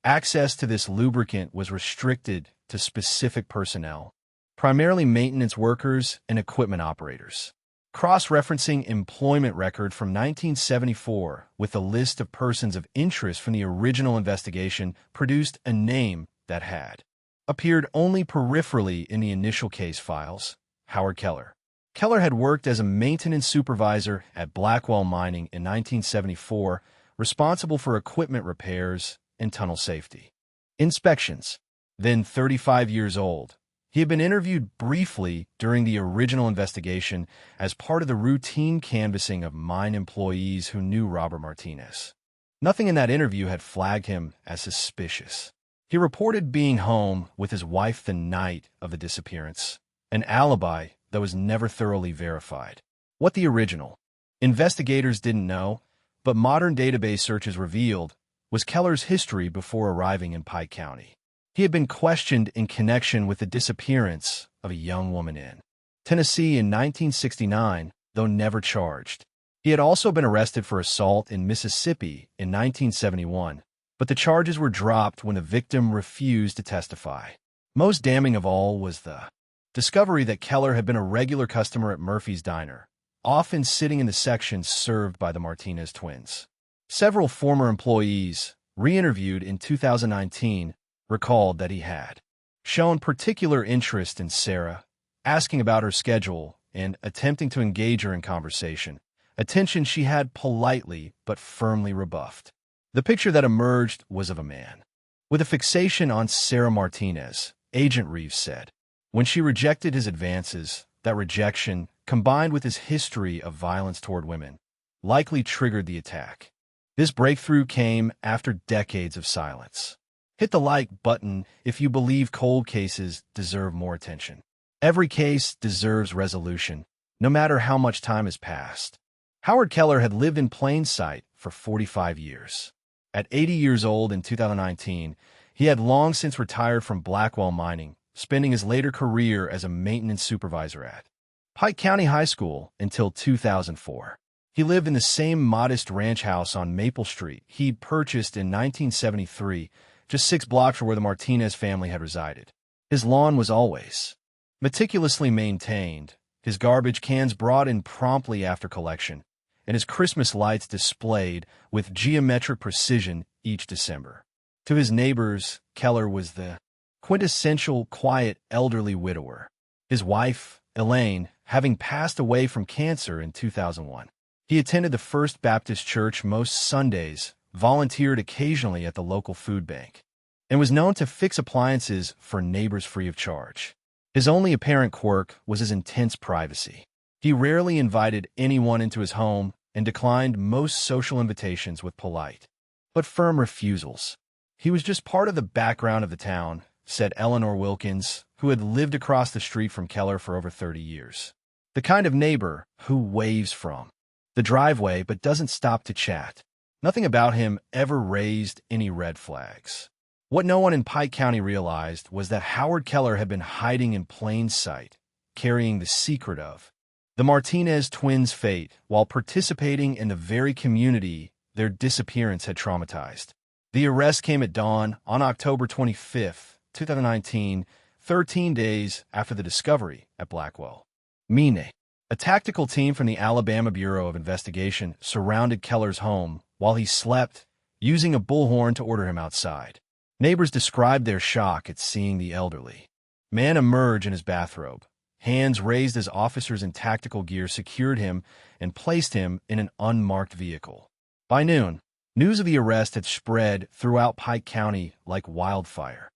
access to this lubricant was restricted to specific personnel, primarily maintenance workers and equipment operators. Cross-referencing employment record from 1974 with a list of persons of interest from the original investigation produced a name that had appeared only peripherally in the initial case files: Howard Keller. Keller had worked as a maintenance supervisor at Blackwell Mining in 1974, responsible for equipment repairs and tunnel safety inspections. Then 35 years old, he had been interviewed briefly during the original investigation as part of the routine canvassing of mine employees who knew Robert Martinez. Nothing in that interview had flagged him as suspicious. He reported being home with his wife the night of the disappearance, an alibi that was never thoroughly verified. What the original investigators didn't know, but modern database searches revealed, was Keller's history before arriving in Pike County. He had been questioned in connection with the disappearance of a young woman in Tennessee in 1969, though never charged. He had also been arrested for assault in Mississippi in 1971, but the charges were dropped when the victim refused to testify. Most damning of all was the discovery that Keller had been a regular customer at Murphy's Diner, often sitting in the section served by the Martinez twins. Several former employees, re-interviewed in 2019, recalled that he had shown particular interest in Sarah, asking about her schedule and attempting to engage her in conversation, attention she had politely but firmly rebuffed. The picture that emerged was of a man with a fixation on Sarah Martinez, Agent Reeves said. When she rejected his advances, that rejection, combined with his history of violence toward women, likely triggered the attack. This breakthrough came after decades of silence. Hit the like button if you believe cold cases deserve more attention. Every case deserves resolution, no matter how much time has passed. Howard Keller had lived in plain sight for 45 years. At 80 years old in 2019, he had long since retired from Blackwell Mining, spending his later career as a maintenance supervisor at Pike County High School until 2004. He lived in the same modest ranch house on Maple Street he'd purchased in 1973, just 6 blocks from where the Martinez family had resided. His lawn was always meticulously maintained, his garbage cans brought in promptly after collection, and his Christmas lights displayed with geometric precision each December. To his neighbors, Keller was the quintessential quiet elderly widower, his wife, Elaine, having passed away from cancer in 2001. He attended the First Baptist Church most Sundays, volunteered occasionally at the local food bank, and was known to fix appliances for neighbors free of charge. His only apparent quirk was his intense privacy. He rarely invited anyone into his home and declined most social invitations with polite but firm refusals. He was just part of the background of the town, said Eleanor Wilkins, who had lived across the street from Keller for over 30 years. The kind of neighbor who waves from the driveway but doesn't stop to chat. Nothing about him ever raised any red flags. What no one in Pike County realized was that Howard Keller had been hiding in plain sight, carrying the secret of the Martinez twins' fate while participating in the very community their disappearance had traumatized. The arrest came at dawn on October 25, 2019, 13 days after the discovery at Blackwell. Mine, a tactical team from the Alabama Bureau of Investigation, surrounded Keller's home while he slept, using a bullhorn to order him outside. Neighbors described their shock at seeing the elderly man emerge in his bathrobe. Hands raised as officers in tactical gear secured him and placed him in an unmarked vehicle. By noon, news of the arrest had spread throughout Pike County like wildfire.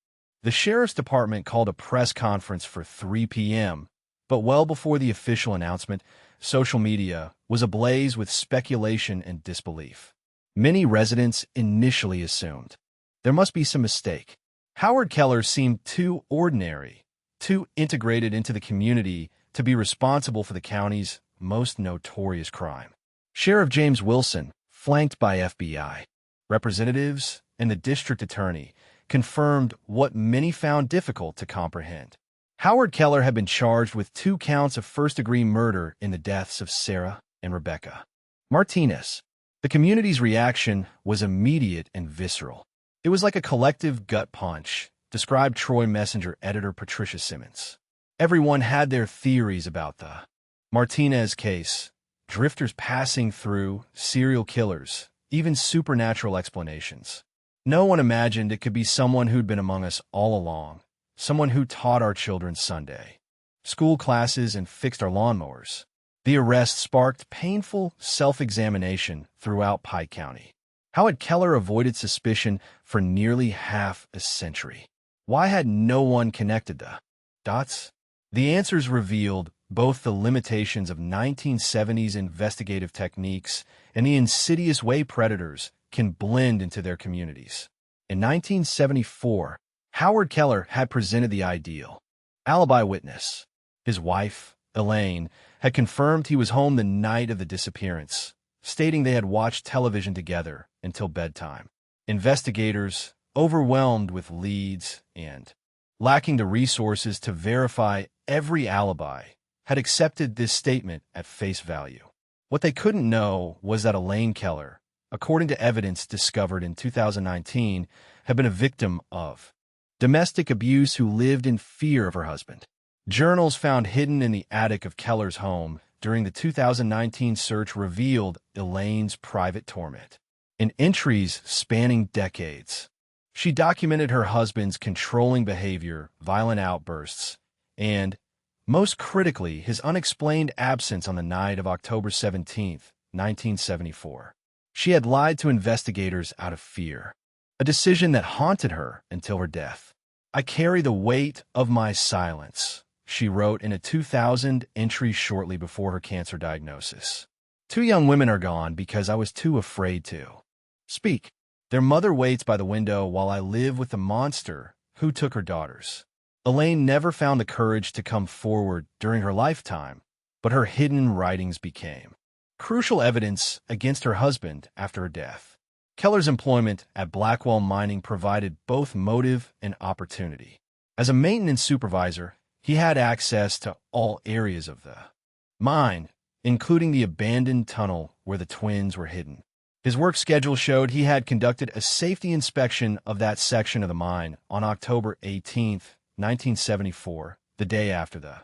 The sheriff's department called a press conference for 3 p.m., but well before the official announcement, social media was ablaze with speculation and disbelief. Many residents initially assumed there must be some mistake. Howard Keller seemed too ordinary, too integrated into the community to be responsible for the county's most notorious crime. Sheriff James Wilson, flanked by FBI representatives and the district attorney, confirmed what many found difficult to comprehend. Howard Keller had been charged with 2 counts of first-degree murder in the deaths of Sarah and Rebecca Martinez. The community's reaction was immediate and visceral. It was like a collective gut punch, described Troy Messenger editor Patricia Simmons. Everyone had their theories about the Martinez case, drifters passing through, serial killers, even supernatural explanations. No one imagined it could be someone who'd been among us all along, someone who taught our children Sunday school classes and fixed our lawnmowers. The arrest sparked painful self-examination throughout Pike County. How had Keller avoided suspicion for nearly half a century? Why had no one connected the dots? The answers revealed both the limitations of 1970s investigative techniques and the insidious way predators can blend into their communities. In 1974, Howard Keller had presented the ideal alibi witness. His wife, Elaine, had confirmed he was home the night of the disappearance, stating they had watched television together until bedtime. Investigators, overwhelmed with leads and lacking the resources to verify every alibi, had accepted this statement at face value. What they couldn't know was that Elaine Keller, according to evidence discovered in 2019, had been a victim of domestic abuse who lived in fear of her husband. Journals found hidden in the attic of Keller's home during the 2019 search revealed Elaine's private torment. In entries spanning decades, she documented her husband's controlling behavior, violent outbursts, and, most critically, his unexplained absence on the night of October 17, 1974. She had lied to investigators out of fear, a decision that haunted her until her death. "I carry the weight of my silence," she wrote in a 2000 entry shortly before her cancer diagnosis. "2 young women are gone because I was too afraid to speak. Their mother waits by the window while I live with the monster who took her daughters." Elaine never found the courage to come forward during her lifetime, but her hidden writings became crucial evidence against her husband after her death. Keller's employment at Blackwell Mining provided both motive and opportunity. As a maintenance supervisor, he had access to all areas of the mine, including the abandoned tunnel where the twins were hidden. His work schedule showed he had conducted a safety inspection of that section of the mine on October 18, 1974, the day after the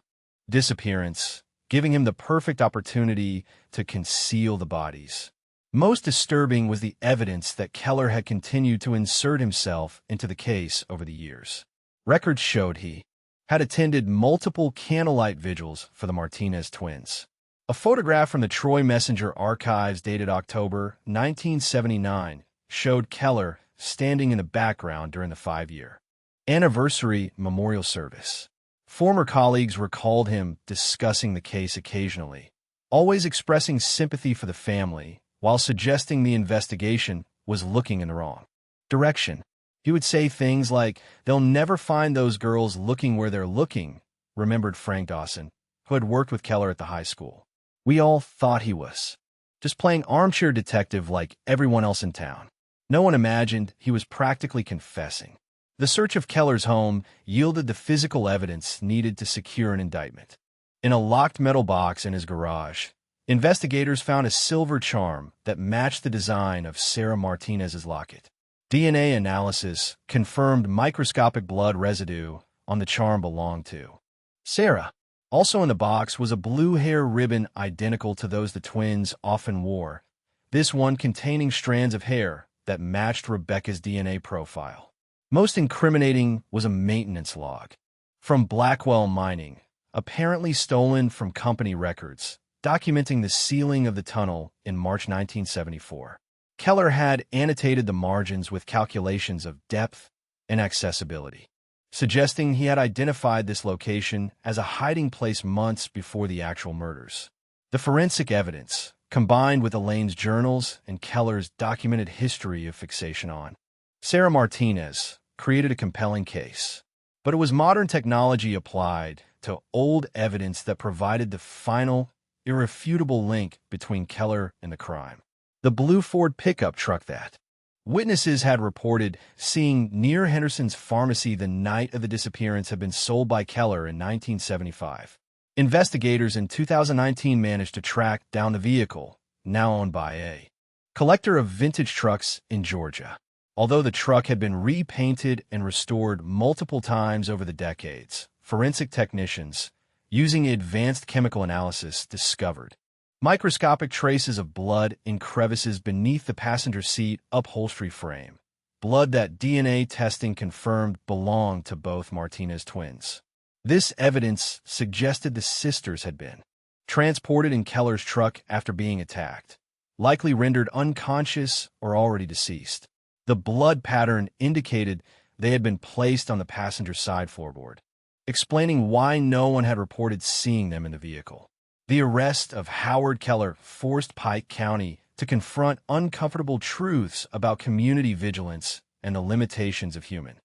disappearance, giving him the perfect opportunity to conceal the bodies. Most disturbing was the evidence that Keller had continued to insert himself into the case over the years. Records showed he had attended multiple candlelight vigils for the Martinez twins. A photograph from the Troy Messenger archives dated October 1979 showed Keller standing in the background during the 5-year anniversary memorial service. Former colleagues recalled him discussing the case occasionally, always expressing sympathy for the family while suggesting the investigation was looking in the wrong direction. He would say things like, "They'll never find those girls looking where they're looking," remembered Frank Dawson, who had worked with Keller at the high school. "We all thought he was just playing armchair detective like everyone else in town." No one imagined he was practically confessing. The search of Keller's home yielded the physical evidence needed to secure an indictment. In a locked metal box in his garage, investigators found a silver charm that matched the design of Sarah Martinez's locket. DNA analysis confirmed microscopic blood residue on the charm belonged to Sarah. Also in the box was a blue hair ribbon identical to those the twins often wore, this one containing strands of hair that matched Rebecca's DNA profile. Most incriminating was a maintenance log from Blackwell Mining, apparently stolen from company records, documenting the sealing of the tunnel in March 1974. Keller had annotated the margins with calculations of depth and accessibility, suggesting he had identified this location as a hiding place months before the actual murders. The forensic evidence, combined with Elaine's journals and Keller's documented history of fixation on Sarah Martinez, created a compelling case. But it was modern technology applied to old evidence that provided the final, irrefutable link between Keller and the crime. The blue Ford pickup truck that witnesses had reported seeing near Henderson's pharmacy the night of the disappearance had been sold by Keller in 1975. Investigators in 2019 managed to track down the vehicle, now owned by a collector of vintage trucks in Georgia. Although the truck had been repainted and restored multiple times over the decades, forensic technicians, using advanced chemical analysis, discovered microscopic traces of blood in crevices beneath the passenger seat upholstery frame, blood that DNA testing confirmed belonged to both Martinez twins. This evidence suggested the sisters had been transported in Keller's truck after being attacked, likely rendered unconscious or already deceased. The blood pattern indicated they had been placed on the passenger side floorboard, explaining why no one had reported seeing them in the vehicle. The arrest of Howard Keller forced Pike County to confront uncomfortable truths about community vigilance and the limitations of human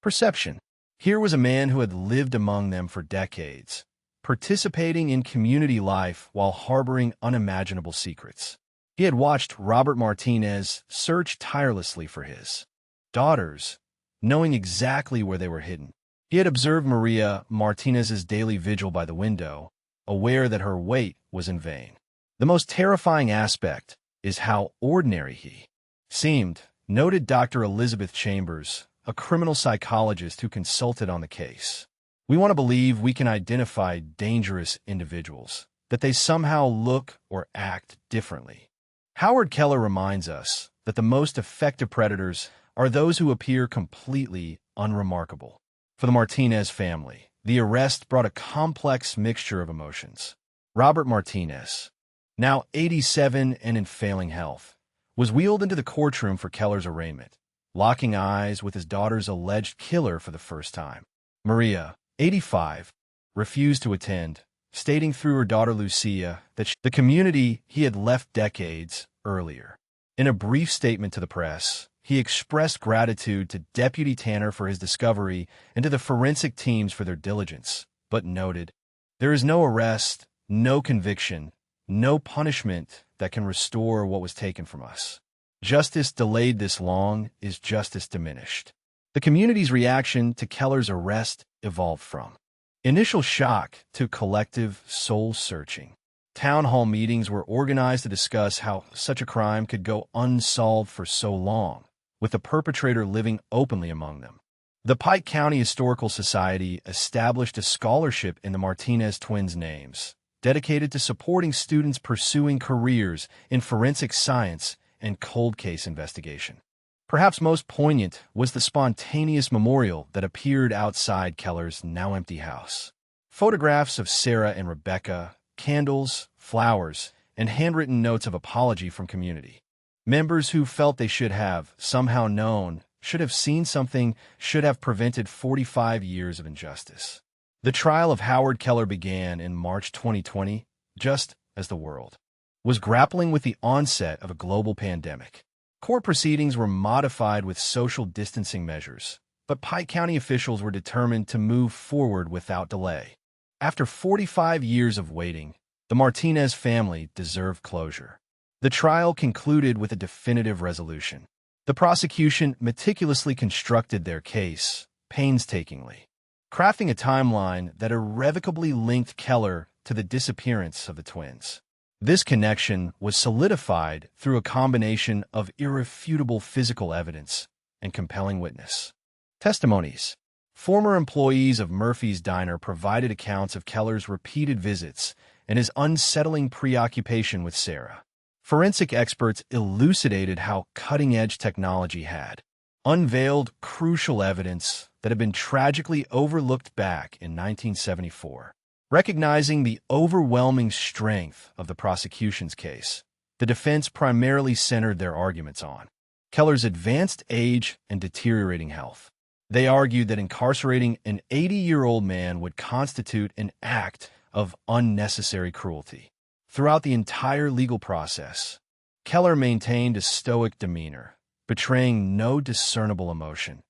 perception. Here was a man who had lived among them for decades, participating in community life while harboring unimaginable secrets. He had watched Robert Martinez search tirelessly for his daughters, knowing exactly where they were hidden. He had observed Maria Martinez's daily vigil by the window, aware that her wait was in vain. The most terrifying aspect is how ordinary he seemed, noted Dr. Elizabeth Chambers, a criminal psychologist who consulted on the case. We want to believe we can identify dangerous individuals, that they somehow look or act differently. Howard Keller reminds us that the most effective predators are those who appear completely unremarkable. For the Martinez family, the arrest brought a complex mixture of emotions. Robert Martinez, now 87 and in failing health, was wheeled into the courtroom for Keller's arraignment, locking eyes with his daughter's alleged killer for the first time. Maria, 85, refused to attend, stating through her daughter Lucia that the community he had left decades earlier. In a brief statement to the press, he expressed gratitude to Deputy Tanner for his discovery and to the forensic teams for their diligence, but noted, "There is no arrest, no conviction, no punishment that can restore what was taken from us. Justice delayed this long is justice diminished." The community's reaction to Keller's arrest evolved from initial shock to collective soul-searching. Town hall meetings were organized to discuss how such a crime could go unsolved for so long, with the perpetrator living openly among them. The Pike County Historical Society established a scholarship in the Martinez twins' names, dedicated to supporting students pursuing careers in forensic science and cold case investigation. Perhaps most poignant was the spontaneous memorial that appeared outside Keller's now empty house. Photographs of Sarah and Rebecca, candles, flowers, and handwritten notes of apology from community members who felt they should have somehow known, should have seen something, should have prevented 45 years of injustice. The trial of Howard Keller began in March 2020, just as the world was grappling with the onset of a global pandemic. Court proceedings were modified with social distancing measures, but Pike County officials were determined to move forward without delay. After 45 years of waiting, the Martinez family deserved closure. The trial concluded with a definitive resolution. The prosecution meticulously constructed their case, painstakingly, crafting a timeline that irrevocably linked Keller to the disappearance of the twins. This connection was solidified through a combination of irrefutable physical evidence and compelling witness testimonies. Former employees of Murphy's Diner provided accounts of Keller's repeated visits and his unsettling preoccupation with Sarah. Forensic experts elucidated how cutting-edge technology had unveiled crucial evidence that had been tragically overlooked back in 1974. Recognizing the overwhelming strength of the prosecution's case, the defense primarily centered their arguments on Keller's advanced age and deteriorating health. They argued that incarcerating an 80-year-old man would constitute an act of unnecessary cruelty. Throughout the entire legal process, Keller maintained a stoic demeanor, betraying no discernible emotion,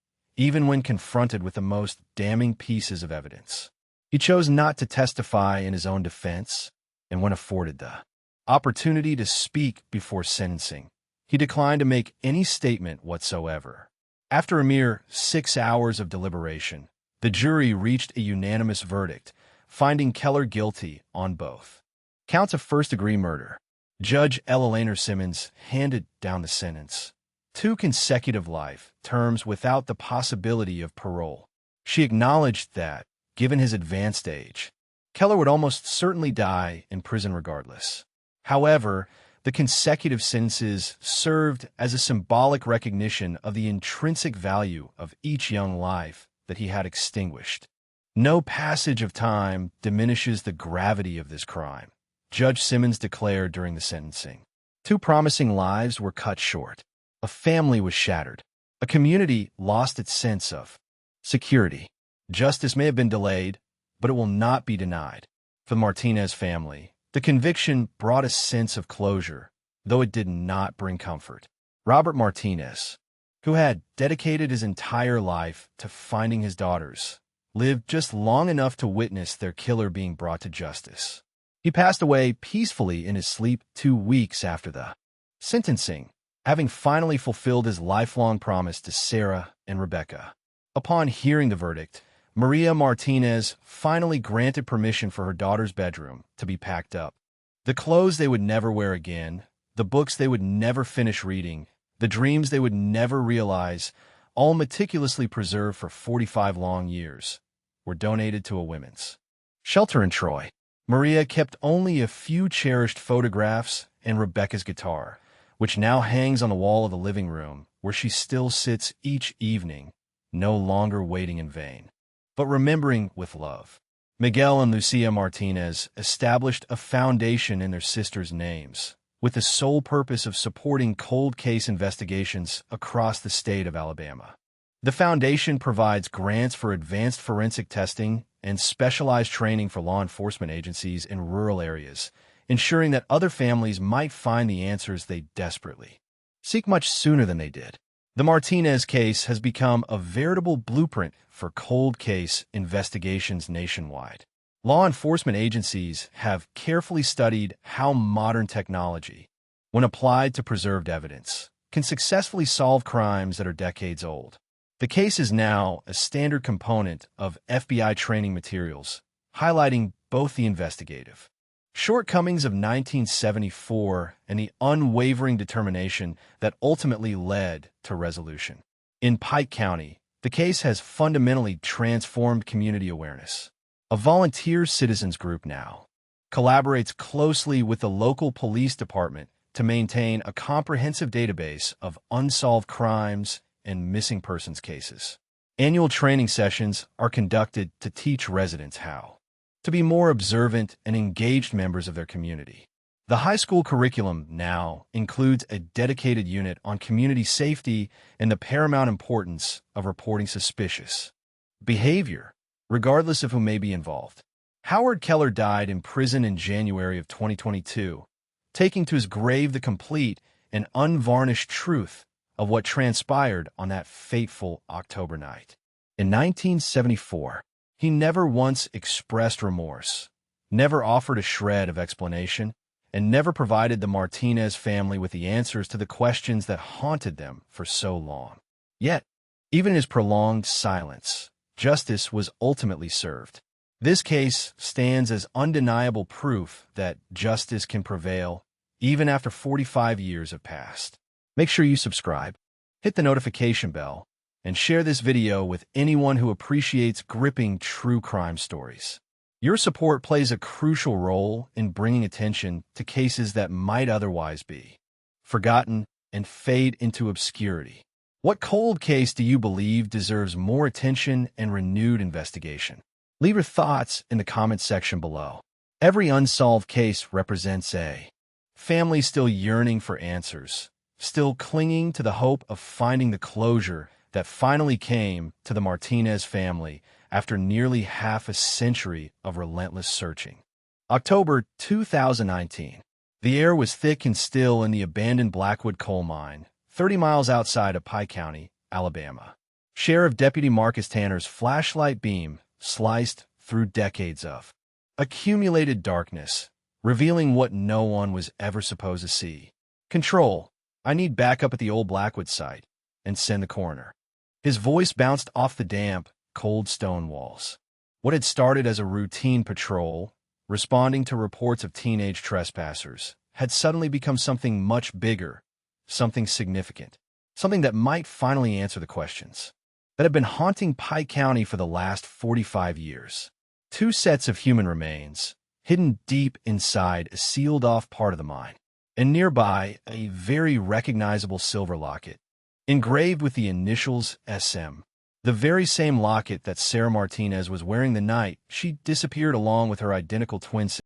even when confronted with the most damning pieces of evidence. He chose not to testify in his own defense, and when afforded the opportunity to speak before sentencing, he declined to make any statement whatsoever. After a mere 6 hours of deliberation, the jury reached a unanimous verdict, finding Keller guilty on both counts of first-degree murder. Judge Eleanor Simmons handed down the sentence: 2 consecutive life terms without the possibility of parole. She acknowledged that, given his advanced age, Keller would almost certainly die in prison regardless. However, the consecutive sentences served as a symbolic recognition of the intrinsic value of each young life that he had extinguished. No passage of time diminishes the gravity of this crime, Judge Simmons declared during the sentencing. 2 promising lives were cut short. A family was shattered. A community lost its sense of security. Justice may have been delayed, but it will not be denied. For the Martinez family, the conviction brought a sense of closure, though it did not bring comfort. Robert Martinez, who had dedicated his entire life to finding his daughters, lived just long enough to witness their killer being brought to justice. He passed away peacefully in his sleep 2 weeks after the sentencing, having finally fulfilled his lifelong promise to Sarah and Rebecca. Upon hearing the verdict, Maria Martinez finally granted permission for her daughter's bedroom to be packed up. The clothes they would never wear again, the books they would never finish reading, the dreams they would never realize, all meticulously preserved for 45 long years, were donated to a women's shelter in Troy. Maria kept only a few cherished photographs and Rebecca's guitar, which now hangs on the wall of the living room, where she still sits each evening, no longer waiting in vain, but remembering with love. Miguel and Lucia Martinez established a foundation in their sisters' names, with the sole purpose of supporting cold case investigations across the state of Alabama. The foundation provides grants for advanced forensic testing and specialized training for law enforcement agencies in rural areas, ensuring that other families might find the answers they desperately seek much sooner than they did. The Martinez case has become a veritable blueprint for cold case investigations nationwide. Law enforcement agencies have carefully studied how modern technology, when applied to preserved evidence, can successfully solve crimes that are decades old. The case is now a standard component of FBI training materials, highlighting both the investigative shortcomings of 1974 and the unwavering determination that ultimately led to resolution. In Pike County, the case has fundamentally transformed community awareness. A volunteer citizens group now collaborates closely with the local police department to maintain a comprehensive database of unsolved crimes and missing persons cases. Annual training sessions are conducted to teach residents how to be more observant and engaged members of their community. The high school curriculum now includes a dedicated unit on community safety and the paramount importance of reporting suspicious behavior, regardless of who may be involved. Howard Keller died in prison in January of 2022, taking to his grave the complete and unvarnished truth of what transpired on that fateful October night. In 1974, he never once expressed remorse, never offered a shred of explanation, and never provided the Martinez family with the answers to the questions that haunted them for so long. Yet, even in his prolonged silence, justice was ultimately served. This case stands as undeniable proof that justice can prevail even after 45 years have passed. Make sure you subscribe, hit the notification bell, and share this video with anyone who appreciates gripping true crime stories. Your support plays a crucial role in bringing attention to cases that might otherwise be forgotten and fade into obscurity. What cold case do you believe deserves more attention and renewed investigation? Leave your thoughts in the comments section below. Every unsolved case represents a family still yearning for answers, still clinging to the hope of finding the closure that finally came to the Martinez family after nearly half a century of relentless searching. October 2019. The air was thick and still in the abandoned Blackwood coal mine, 30 miles outside of Pike County, Alabama. Sheriff Deputy Marcus Tanner's flashlight beam sliced through decades of accumulated darkness, revealing what no one was ever supposed to see. Control, I need backup at the old Blackwood site, and send the coroner. His voice bounced off the damp, cold stone walls. What had started as a routine patrol, responding to reports of teenage trespassers, had suddenly become something much bigger, something significant, something that might finally answer the questions that have been haunting Pike County for the last 45 years. Two sets of human remains, hidden deep inside a sealed-off part of the mine, and nearby a very recognizable silver locket, engraved with the initials SM, the very same locket that Sarah Martinez was wearing the night she disappeared along with her identical twin sister.